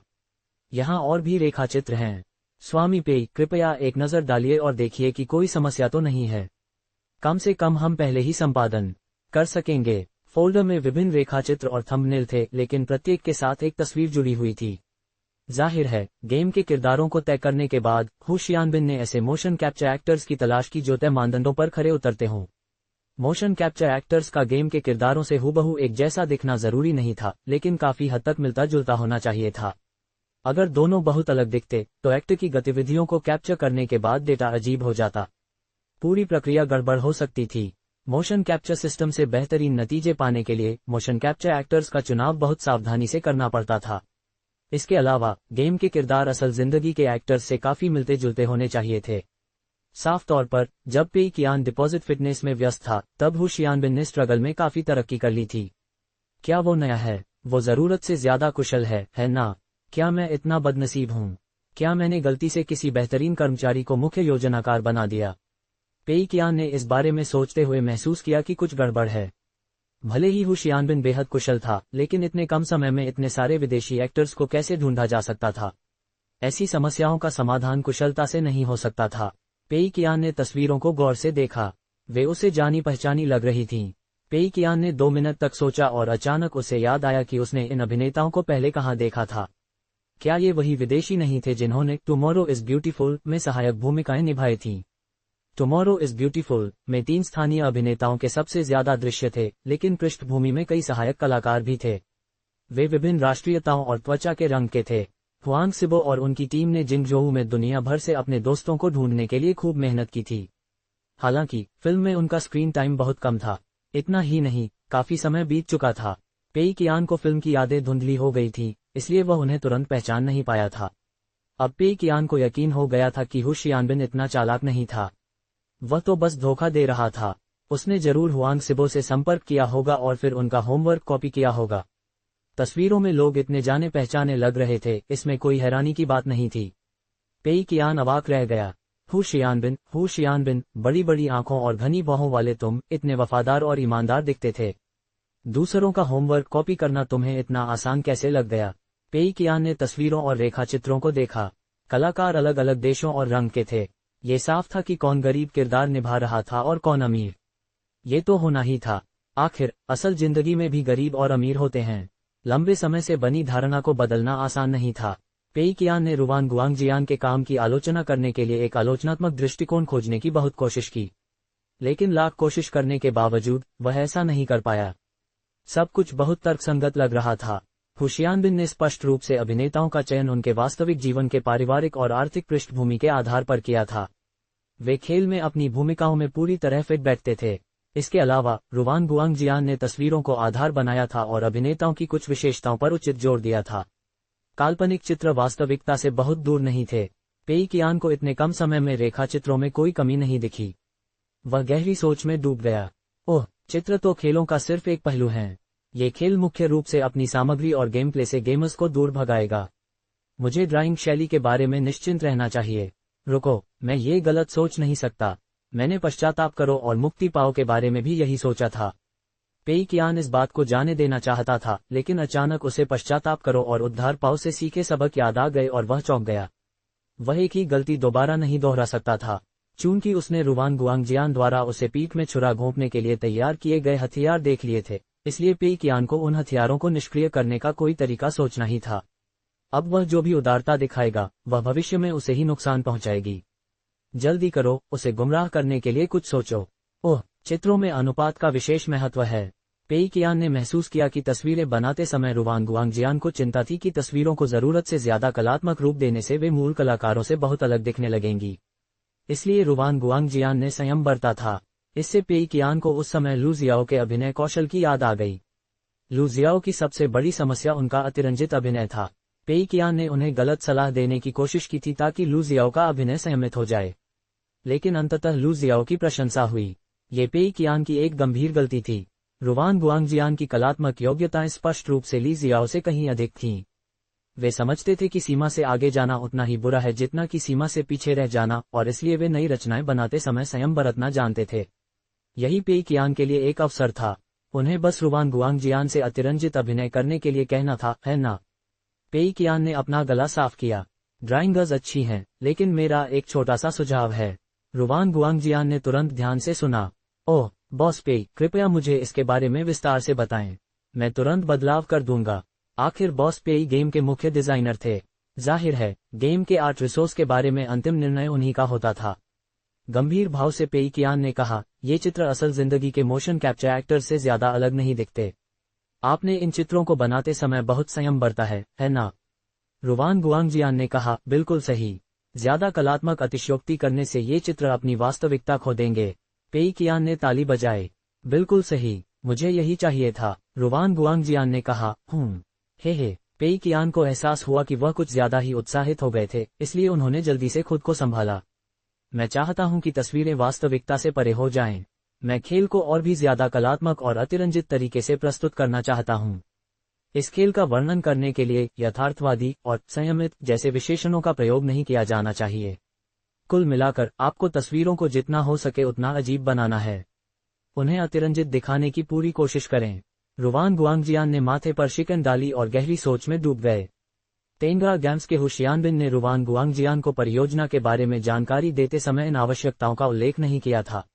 यहाँ और भी रेखा चित्र हैं। स्वामी पेई, कृपया एक नज़र डालिए और देखिए कि कोई समस्या तो नहीं है। कम से कम हम पहले ही संपादन कर सकेंगे। फोल्डर में विभिन्न रेखाचित्र और थंबनेल थे, लेकिन प्रत्येक के साथ एक तस्वीर जुड़ी हुई थी। जाहिर है, गेम के किरदारों को तय करने के बाद हु शियानबिन ने ऐसे मोशन कैप्चर एक्टर्स की तलाश की जो तय मानदंडों पर खरे उतरते हों। मोशन कैप्चर एक्टर्स का गेम के किरदारों से हूबहू एक जैसा दिखना जरूरी नहीं था, लेकिन काफी हद तक मिलता जुलता होना चाहिए था। अगर दोनों बहुत अलग दिखते, तो एक्टर की गतिविधियों को कैप्चर करने के बाद डेटा अजीब हो जाता। पूरी प्रक्रिया गड़बड़ हो सकती थी। मोशन कैप्चर सिस्टम से बेहतरीन नतीजे पाने के लिए मोशन कैप्चर एक्टर्स का चुनाव बहुत सावधानी से करना पड़ता था। इसके अलावा गेम के किरदार असल जिंदगी के एक्टर्स से काफी मिलते जुलते होने चाहिए थे। साफ तौर पर, जब पेई कियान डिपॉजिट फिटनेस में व्यस्त था, तब हु शियानबिन ने स्ट्रगल में काफी तरक्की कर ली थी। क्या वो नया है? वो जरूरत से ज्यादा कुशल है ना? क्या मैं इतना बदनसीब हूँ? क्या मैंने गलती से किसी बेहतरीन कर्मचारी को मुख्य योजनाकार बना दिया? पेई कियान ने इस बारे में सोचते हुए महसूस किया कि कुछ गड़बड़ है। भले ही हु शियानबिन बेहद कुशल था, लेकिन इतने कम समय में इतने सारे विदेशी एक्टर्स को कैसे ढूंढा जा सकता था? ऐसी समस्याओं का समाधान कुशलता से नहीं हो सकता था। पेई कियान ने तस्वीरों को गौर से देखा। वे उसे जानी पहचानी लग रही थीं। पेई कियान ने 2 मिनट तक सोचा और अचानक उसे याद आया कि उसने इन अभिनेताओं को पहले कहाँ देखा था। क्या ये वही विदेशी नहीं थे जिन्होंने टुमारो इज ब्यूटीफुल में सहायक भूमिकाएं निभाई थीं? टुमारो इज ब्यूटीफुल में 3 स्थानीय अभिनेताओं के सबसे ज्यादा दृश्य थे, लेकिन पृष्ठभूमि में कई सहायक कलाकार भी थे। वे विभिन्न राष्ट्रीयताओं और त्वचा के रंग के थे। हुआंग सिबो और उनकी टीम ने जिंगजोऊ में दुनिया भर से अपने दोस्तों को ढूंढने के लिए खूब मेहनत की थी। हालांकि फिल्म में उनका स्क्रीन टाइम बहुत कम था। इतना ही नहीं, काफी समय बीत चुका था। पेई कियान को फिल्म की यादें धुंधली हो गई थी, इसलिए वह उन्हें तुरंत पहचान नहीं पाया था। अब पेई कियान को यकीन हो गया था कि हु शियानबिन इतना चालाक नहीं था। वह तो बस धोखा दे रहा था। उसने जरूर हुआंग सिबो से संपर्क किया होगा और फिर उनका होमवर्क कॉपी किया होगा। तस्वीरों में लोग इतने जाने पहचाने लग रहे थे, इसमें कोई हैरानी की बात नहीं थी। पेई कियान अवाक रह गया। हु शियानबिन, बड़ी बड़ी आंखों और घनी बाहों वाले तुम इतने वफादार और ईमानदार दिखते थे। दूसरों का होमवर्क कॉपी करना तुम्हें इतना आसान कैसे लग गया? पेई कियान ने तस्वीरों और रेखाचित्रों को देखा। कलाकार अलग अलग देशों और रंग के थे। ये साफ था कि कौन गरीब किरदार निभा रहा था और कौन अमीर। ये तो होना ही था। आखिर असल जिंदगी में भी गरीब और अमीर होते हैं। लंबे समय से बनी धारणा को बदलना आसान नहीं था। पेई कियान ने रुवान गुआंगजियान के काम की आलोचना करने के लिए एक आलोचनात्मक दृष्टिकोण खोजने की बहुत कोशिश की, लेकिन लाख कोशिश करने के बावजूद वह ऐसा नहीं कर पाया। सब कुछ बहुत तर्कसंगत लग रहा था। हु शियानबिन ने स्पष्ट रूप से अभिनेताओं का चयन उनके वास्तविक जीवन के पारिवारिक और आर्थिक पृष्ठभूमि के आधार पर किया था। वे खेल में अपनी भूमिकाओं में पूरी तरह फिट बैठते थे। इसके अलावा रुवान गुआंगजियान ने तस्वीरों को आधार बनाया था और अभिनेताओं की कुछ विशेषताओं पर उचित जोर दिया था। काल्पनिक चित्र वास्तविकता से बहुत दूर नहीं थे। पेई कियान को इतने कम समय में रेखाचित्रों में कोई कमी नहीं दिखी। वह गहरी सोच में डूब गया। ओह, चित्र तो खेलों का सिर्फ एक पहलू है। ये खेल मुख्य रूप से अपनी सामग्री और गेम प्ले से गेमर्स को दूर भगाएगा। मुझे ड्राइंग शैली के बारे में निश्चिंत रहना चाहिए। रुको, मैं ये गलत सोच नहीं सकता। मैंने पश्चाताप करो और मुक्ति पाओ के बारे में भी यही सोचा था। पेई कियान इस बात को जाने देना चाहता था, लेकिन अचानक उसे पश्चाताप करो और उद्धार पाओ से सीखे सबक याद आ गए और वह चौंक गया। वह एक ही गलती दोबारा नहीं दोहरा सकता था। चूंकि उसने रुवान गुआंगजियान द्वारा उसे पीठ में छुरा घोंपने के लिए तैयार किए गए हथियार देख लिए थे, इसलिए पेई कियान को उन हथियारों को निष्क्रिय करने का कोई तरीका सोचना ही था। अब वह जो भी उदारता दिखाएगा, वह भविष्य में उसे ही नुकसान पहुंचाएगी। जल्दी करो, उसे गुमराह करने के लिए कुछ सोचो। ओह, चित्रों में अनुपात का विशेष महत्व है। पेई कियान ने महसूस किया कि तस्वीरें बनाते समय रुवान गुआंगजियान को चिंता थी कि तस्वीरों को जरूरत से ज्यादा कलात्मक रूप देने से वे मूल कलाकारों से बहुत अलग दिखने लगेंगी। इसलिए रुवान गुआंगजियान ने संयम बरता था। इससे पेई कियान को उस समय लू जियाओ के अभिनय कौशल की याद आ गई। लू जियाओ की सबसे बड़ी समस्या उनका अतिरंजित अभिनय था। पेई कियान ने उन्हें गलत सलाह देने की कोशिश की थी ताकि लू जियाओ का अभिनय संयमित हो जाए, लेकिन अंततः लू जियाओ की प्रशंसा हुई। ये पेई कियान की एक गंभीर गलती थी। रुवान गुआंगजियान की कलात्मक योग्यताएं स्पष्ट रूप से ली जियाओ से कहीं अधिक थीं। वे समझते थे कि सीमा से आगे जाना उतना ही बुरा है जितना कि सीमा से पीछे रह जाना, और इसलिए वे नई रचनाएं बनाते समय संयम बरतना जानते थे। यही पेई कियान के लिए एक अवसर था। उन्हें बस रुवान गुआंगजियान से अतिरंजित अभिनय करने के लिए कहना था, है ना? पेई कियान ने अपना गला साफ किया। ड्राइंग्स अच्छी हैं, लेकिन मेरा एक छोटा सा सुझाव है। रुवान गुआंगजियान ने तुरंत ध्यान से सुना। ओह बॉस पेई, कृपया मुझे इसके बारे में विस्तार से बताएं। मैं तुरंत बदलाव कर दूंगा। आखिर बॉस पेई गेम के मुख्य डिजाइनर थे। जाहिर है, गेम के आर्ट रिसोर्स के बारे में अंतिम निर्णय उन्हीं का होता था। गंभीर भाव से पेई कियान ने कहा, ये चित्र असल जिंदगी के मोशन कैप्चर एक्टर से ज्यादा अलग नहीं दिखते। आपने इन चित्रों को बनाते समय बहुत संयम बरता है ना? रुवान गुआंगजियान ने कहा, बिल्कुल सही। ज्यादा कलात्मक अतिशयोक्ति करने से ये चित्र अपनी वास्तविकता खो देंगे। पेई कियान ने ताली बजाई। बिल्कुल सही, मुझे यही चाहिए था, रुवान गुआंगजियान ने कहा। हे। पेई कियान को एहसास हुआ कि वह कुछ ज्यादा ही उत्साहित हो गए थे, इसलिए उन्होंने जल्दी से खुद को संभाला। मैं चाहता हूं कि तस्वीरें वास्तविकता से परे हो जाएं। मैं खेल को और भी ज्यादा कलात्मक और अतिरंजित तरीके से प्रस्तुत करना चाहता हूं। इस खेल का वर्णन करने के लिए यथार्थवादी और संयमित जैसे विशेषणों का प्रयोग नहीं किया जाना चाहिए। कुल मिलाकर आपको तस्वीरों को जितना हो सके उतना अजीब बनाना है। उन्हें अतिरंजित दिखाने की पूरी कोशिश करें। रुवान गुआंगजियान ने माथे पर शिकन डाली और गहरी सोच में डूब गए। तेंगा गेम्स के हु शियानबिन ने रुवान गुआंगजियान को परियोजना के बारे में जानकारी देते समय इन आवश्यकताओं का उल्लेख नहीं किया था।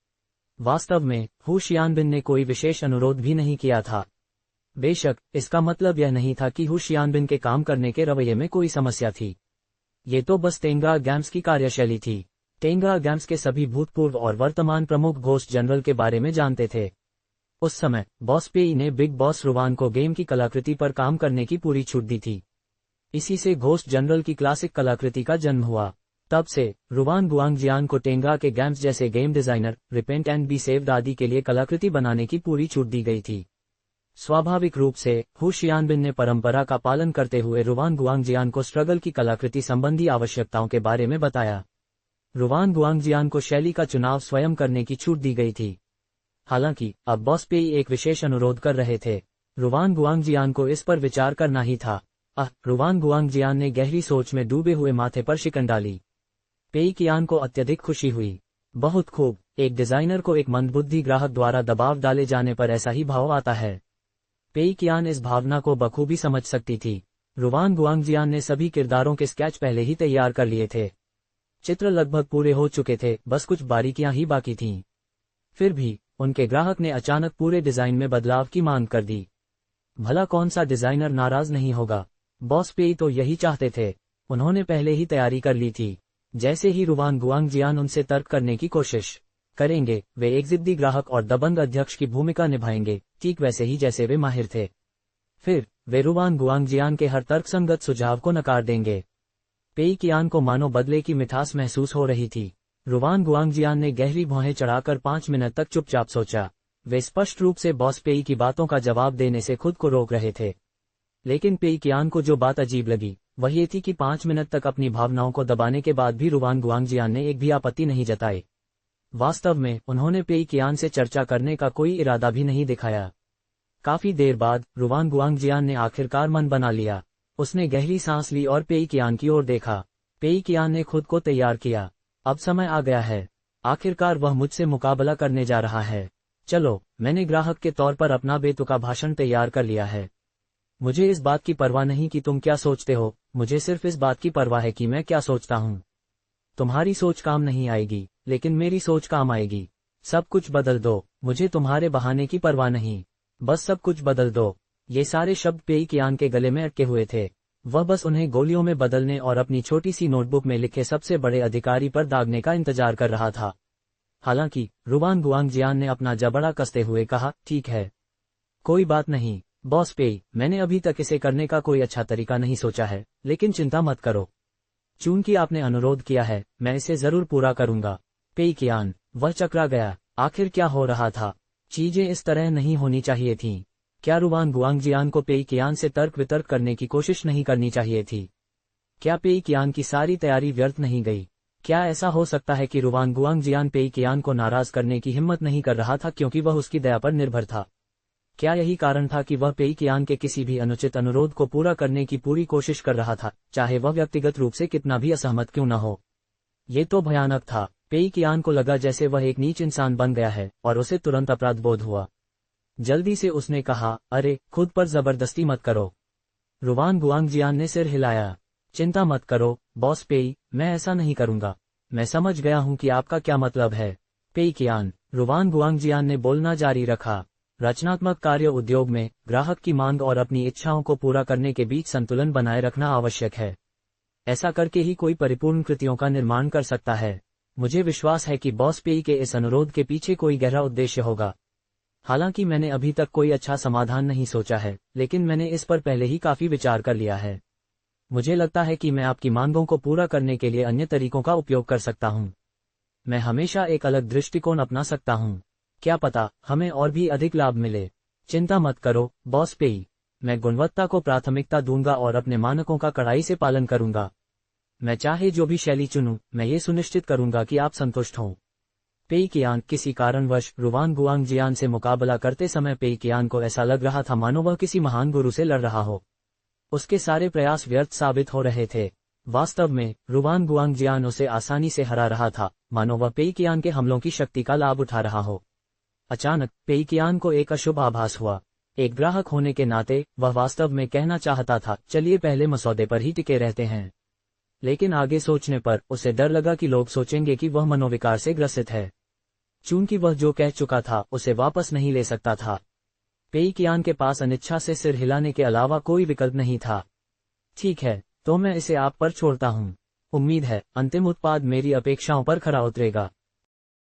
वास्तव में हु शियानबिन ने कोई विशेष अनुरोध भी नहीं किया था। बेशक, इसका मतलब यह नहीं था कि हु शियानबिन के काम करने के रवैये में कोई समस्या थी। ये तो बस तेंगा गेम्स की कार्यशैली थी। तेंगा गेम्स के सभी भूतपूर्व और वर्तमान प्रमुख घोस्ट जनरल के बारे में जानते थे। उस समय बॉस पेई ने बिग बॉस रुवान को गेम की कलाकृति पर काम करने की पूरी छूट दी थी। इसी से घोस्ट जनरल की क्लासिक कलाकृति का जन्म हुआ। तब से रुवान गुआंगजियान को तेंगा के गेम्स जैसे game designer, repent and be saved आदि के लिए कलाकृति बनाने की पूरी छूट दी गई थी। स्वाभाविक रूप से हु शियानबिन ने परंपरा का पालन करते हुए रुवान गुआंगजियान को स्ट्रगल की कलाकृति संबंधी आवश्यकताओं के बारे में बताया। रुवान गुआंगजियान को शैली का चुनाव स्वयं करने की छूट दी गई थी। हालांकि अब बॉस पेई एक विशेष अनुरोध कर रहे थे। रुवान गुआंगजियान को इस पर विचार करना ही था। रुवान गुआंगजियान ने गहरी सोच में डूबे हुए माथे पर शिकन डाली। पेई कियान को अत्यधिक खुशी हुई। बहुत खूब, एक डिजाइनर को एक मंदबुद्धि ग्राहक द्वारा दबाव डाले जाने पर ऐसा ही भाव आता है। पेई कियान इस भावना को बखूबी समझ सकती थी। रुवान गुआंगजियान ने सभी किरदारों के स्केच पहले ही तैयार कर लिए थे। चित्र लगभग पूरे हो चुके थे, बस कुछ बारीकियां ही बाकी थीं। फिर भी उनके ग्राहक ने अचानक पूरे डिजाइन में बदलाव की मांग कर दी। भला कौन सा डिजाइनर नाराज नहीं होगा? बॉस पेई तो यही चाहते थे। उन्होंने पहले ही तैयारी कर ली थी। जैसे ही रुवान गुआंगजियान उनसे तर्क करने की कोशिश करेंगे, वे एक जिद्दी ग्राहक और दबंग अध्यक्ष की भूमिका निभाएंगे, ठीक वैसे ही जैसे वे माहिर थे। फिर वे रुवान गुआंगजियान के हर तर्कसंगत सुझाव को नकार देंगे। पेई कियान को मानो बदले की मिठास महसूस हो रही थी। रुवान गुआंगजियान ने गहरी भौहें चढ़ाकर 5 मिनट तक चुपचाप सोचा। वे स्पष्ट रूप से बॉस पेई की बातों का जवाब देने से खुद को रोक रहे थे। लेकिन पेई कियान को जो बात अजीब लगी वह ये थी कि 5 मिनट तक अपनी भावनाओं को दबाने के बाद भी रुवान गुआंगजियान ने एक भी आपत्ति नहीं जताई। वास्तव में उन्होंने पेई कियान से चर्चा करने का कोई इरादा भी नहीं दिखाया। काफी देर बाद रुवान गुआंगजियान ने आखिरकार मन बना लिया। उसने गहरी सांस ली और पेई कियान की ओर देखा। पेई कियान ने खुद को तैयार किया। अब समय आ गया है। आखिरकार वह मुझसे मुकाबला करने जा रहा है। चलो, मैंने ग्राहक के तौर पर अपना बेतुका भाषण तैयार कर लिया है। मुझे इस बात की परवाह नहीं कि तुम क्या सोचते हो, मुझे सिर्फ इस बात की परवाह है कि मैं क्या सोचता हूँ। तुम्हारी सोच काम नहीं आएगी, लेकिन मेरी सोच काम आएगी। सब कुछ बदल दो, मुझे तुम्हारे बहाने की परवाह नहीं। बस सब कुछ बदल दो। ये सारे शब्द पेई कियान के गले में अटके हुए थे। वह बस उन्हें गोलियों में बदलने और अपनी छोटी सी नोटबुक में लिखे सबसे बड़े अधिकारी पर दागने का इंतजार कर रहा था। हालांकि रुवान गुआंगजियान ने अपना जबड़ा कसते हुए कहा, ठीक है, कोई बात नहीं बॉस पेई, मैंने अभी तक इसे करने का कोई अच्छा तरीका नहीं सोचा है, लेकिन चिंता मत करो। चूंकि आपने अनुरोध किया है, मैं इसे जरूर पूरा करूंगा। पेई कियान, वह चकरा गया। आखिर क्या हो रहा था? चीजें इस तरह नहीं होनी चाहिए थीं। क्या रुवान गुआंगजियान को पेई कियान से तर्क वितर्क करने की कोशिश नहीं करनी चाहिए थी? क्या पेई कियान की सारी तैयारी व्यर्थ नहीं गई? क्या ऐसा हो सकता है कि रुवान गुआंगजियान पेई कियान को नाराज करने की हिम्मत नहीं कर रहा था क्योंकि वह उसकी दया पर निर्भर था? क्या यही कारण था कि वह पेई कियान के किसी भी अनुचित अनुरोध को पूरा करने की पूरी कोशिश कर रहा था, चाहे वह व्यक्तिगत रूप से कितना भी असहमत क्यों न हो? ये तो भयानक था। पेई कियान को लगा जैसे वह एक नीच इंसान बन गया है और उसे तुरंत अपराध बोध हुआ। जल्दी से उसने कहा, अरे, खुद पर जबरदस्ती मत करो। रुवान गुआंगजियान ने सिर हिलाया। चिंता मत करो बॉस पेई, मैं ऐसा नहीं करूंगा। मैं समझ गया हूं कि आपका क्या मतलब है। पेई कियान, रुवान गुआंगजियान ने बोलना जारी रखा। रचनात्मक कार्य उद्योग में ग्राहक की मांग और अपनी इच्छाओं को पूरा करने के बीच संतुलन बनाए रखना आवश्यक है। ऐसा करके ही कोई परिपूर्ण कृतियों का निर्माण कर सकता है। मुझे विश्वास है कि बॉस पेई के इस अनुरोध के पीछे कोई गहरा उद्देश्य होगा। हालांकि मैंने अभी तक कोई अच्छा समाधान नहीं सोचा है, लेकिन मैंने इस पर पहले ही काफी विचार कर लिया है। मुझे लगता है कि मैं आपकी मांगों को पूरा करने के लिए अन्य तरीकों का उपयोग कर सकता हूँ। मैं हमेशा एक अलग दृष्टिकोण अपना सकता हूँ। क्या पता हमें और भी अधिक लाभ मिले। चिंता मत करो बॉस पेई, मैं गुणवत्ता को प्राथमिकता दूंगा और अपने मानकों का कड़ाई से पालन करूंगा। मैं चाहे जो भी शैली चुनूं, मैं ये सुनिश्चित करूंगा कि आप संतुष्ट हों। पेई कियान, किसी कारणवश रुवान गुआंगजियान से मुकाबला करते समय पेई कियान को ऐसा लग रहा था मानो वह किसी महान गुरु से लड़ रहा हो। उसके सारे प्रयास व्यर्थ साबित हो रहे थे। वास्तव में रुवान गुआंगजियान उसे आसानी से हरा रहा था, मानो वह पेई कियान के हमलों की शक्ति का लाभ उठा रहा हो। अचानक पेई कियान को एक अशुभ आभास हुआ। एक ग्राहक होने के नाते वह वास्तव में कहना चाहता था, चलिए पहले मसौदे पर ही टिके रहते हैं। लेकिन आगे सोचने पर उसे डर लगा कि लोग सोचेंगे कि वह मनोविकार से ग्रसित है। चूंकि वह जो कह चुका था उसे वापस नहीं ले सकता था। पेई कियान के पास अनिच्छा से सिर हिलाने के अलावा कोई विकल्प नहीं था। ठीक है, तो मैं इसे आप पर छोड़ता हूँ। उम्मीद है अंतिम उत्पाद मेरी अपेक्षाओं पर खरा उतरेगा।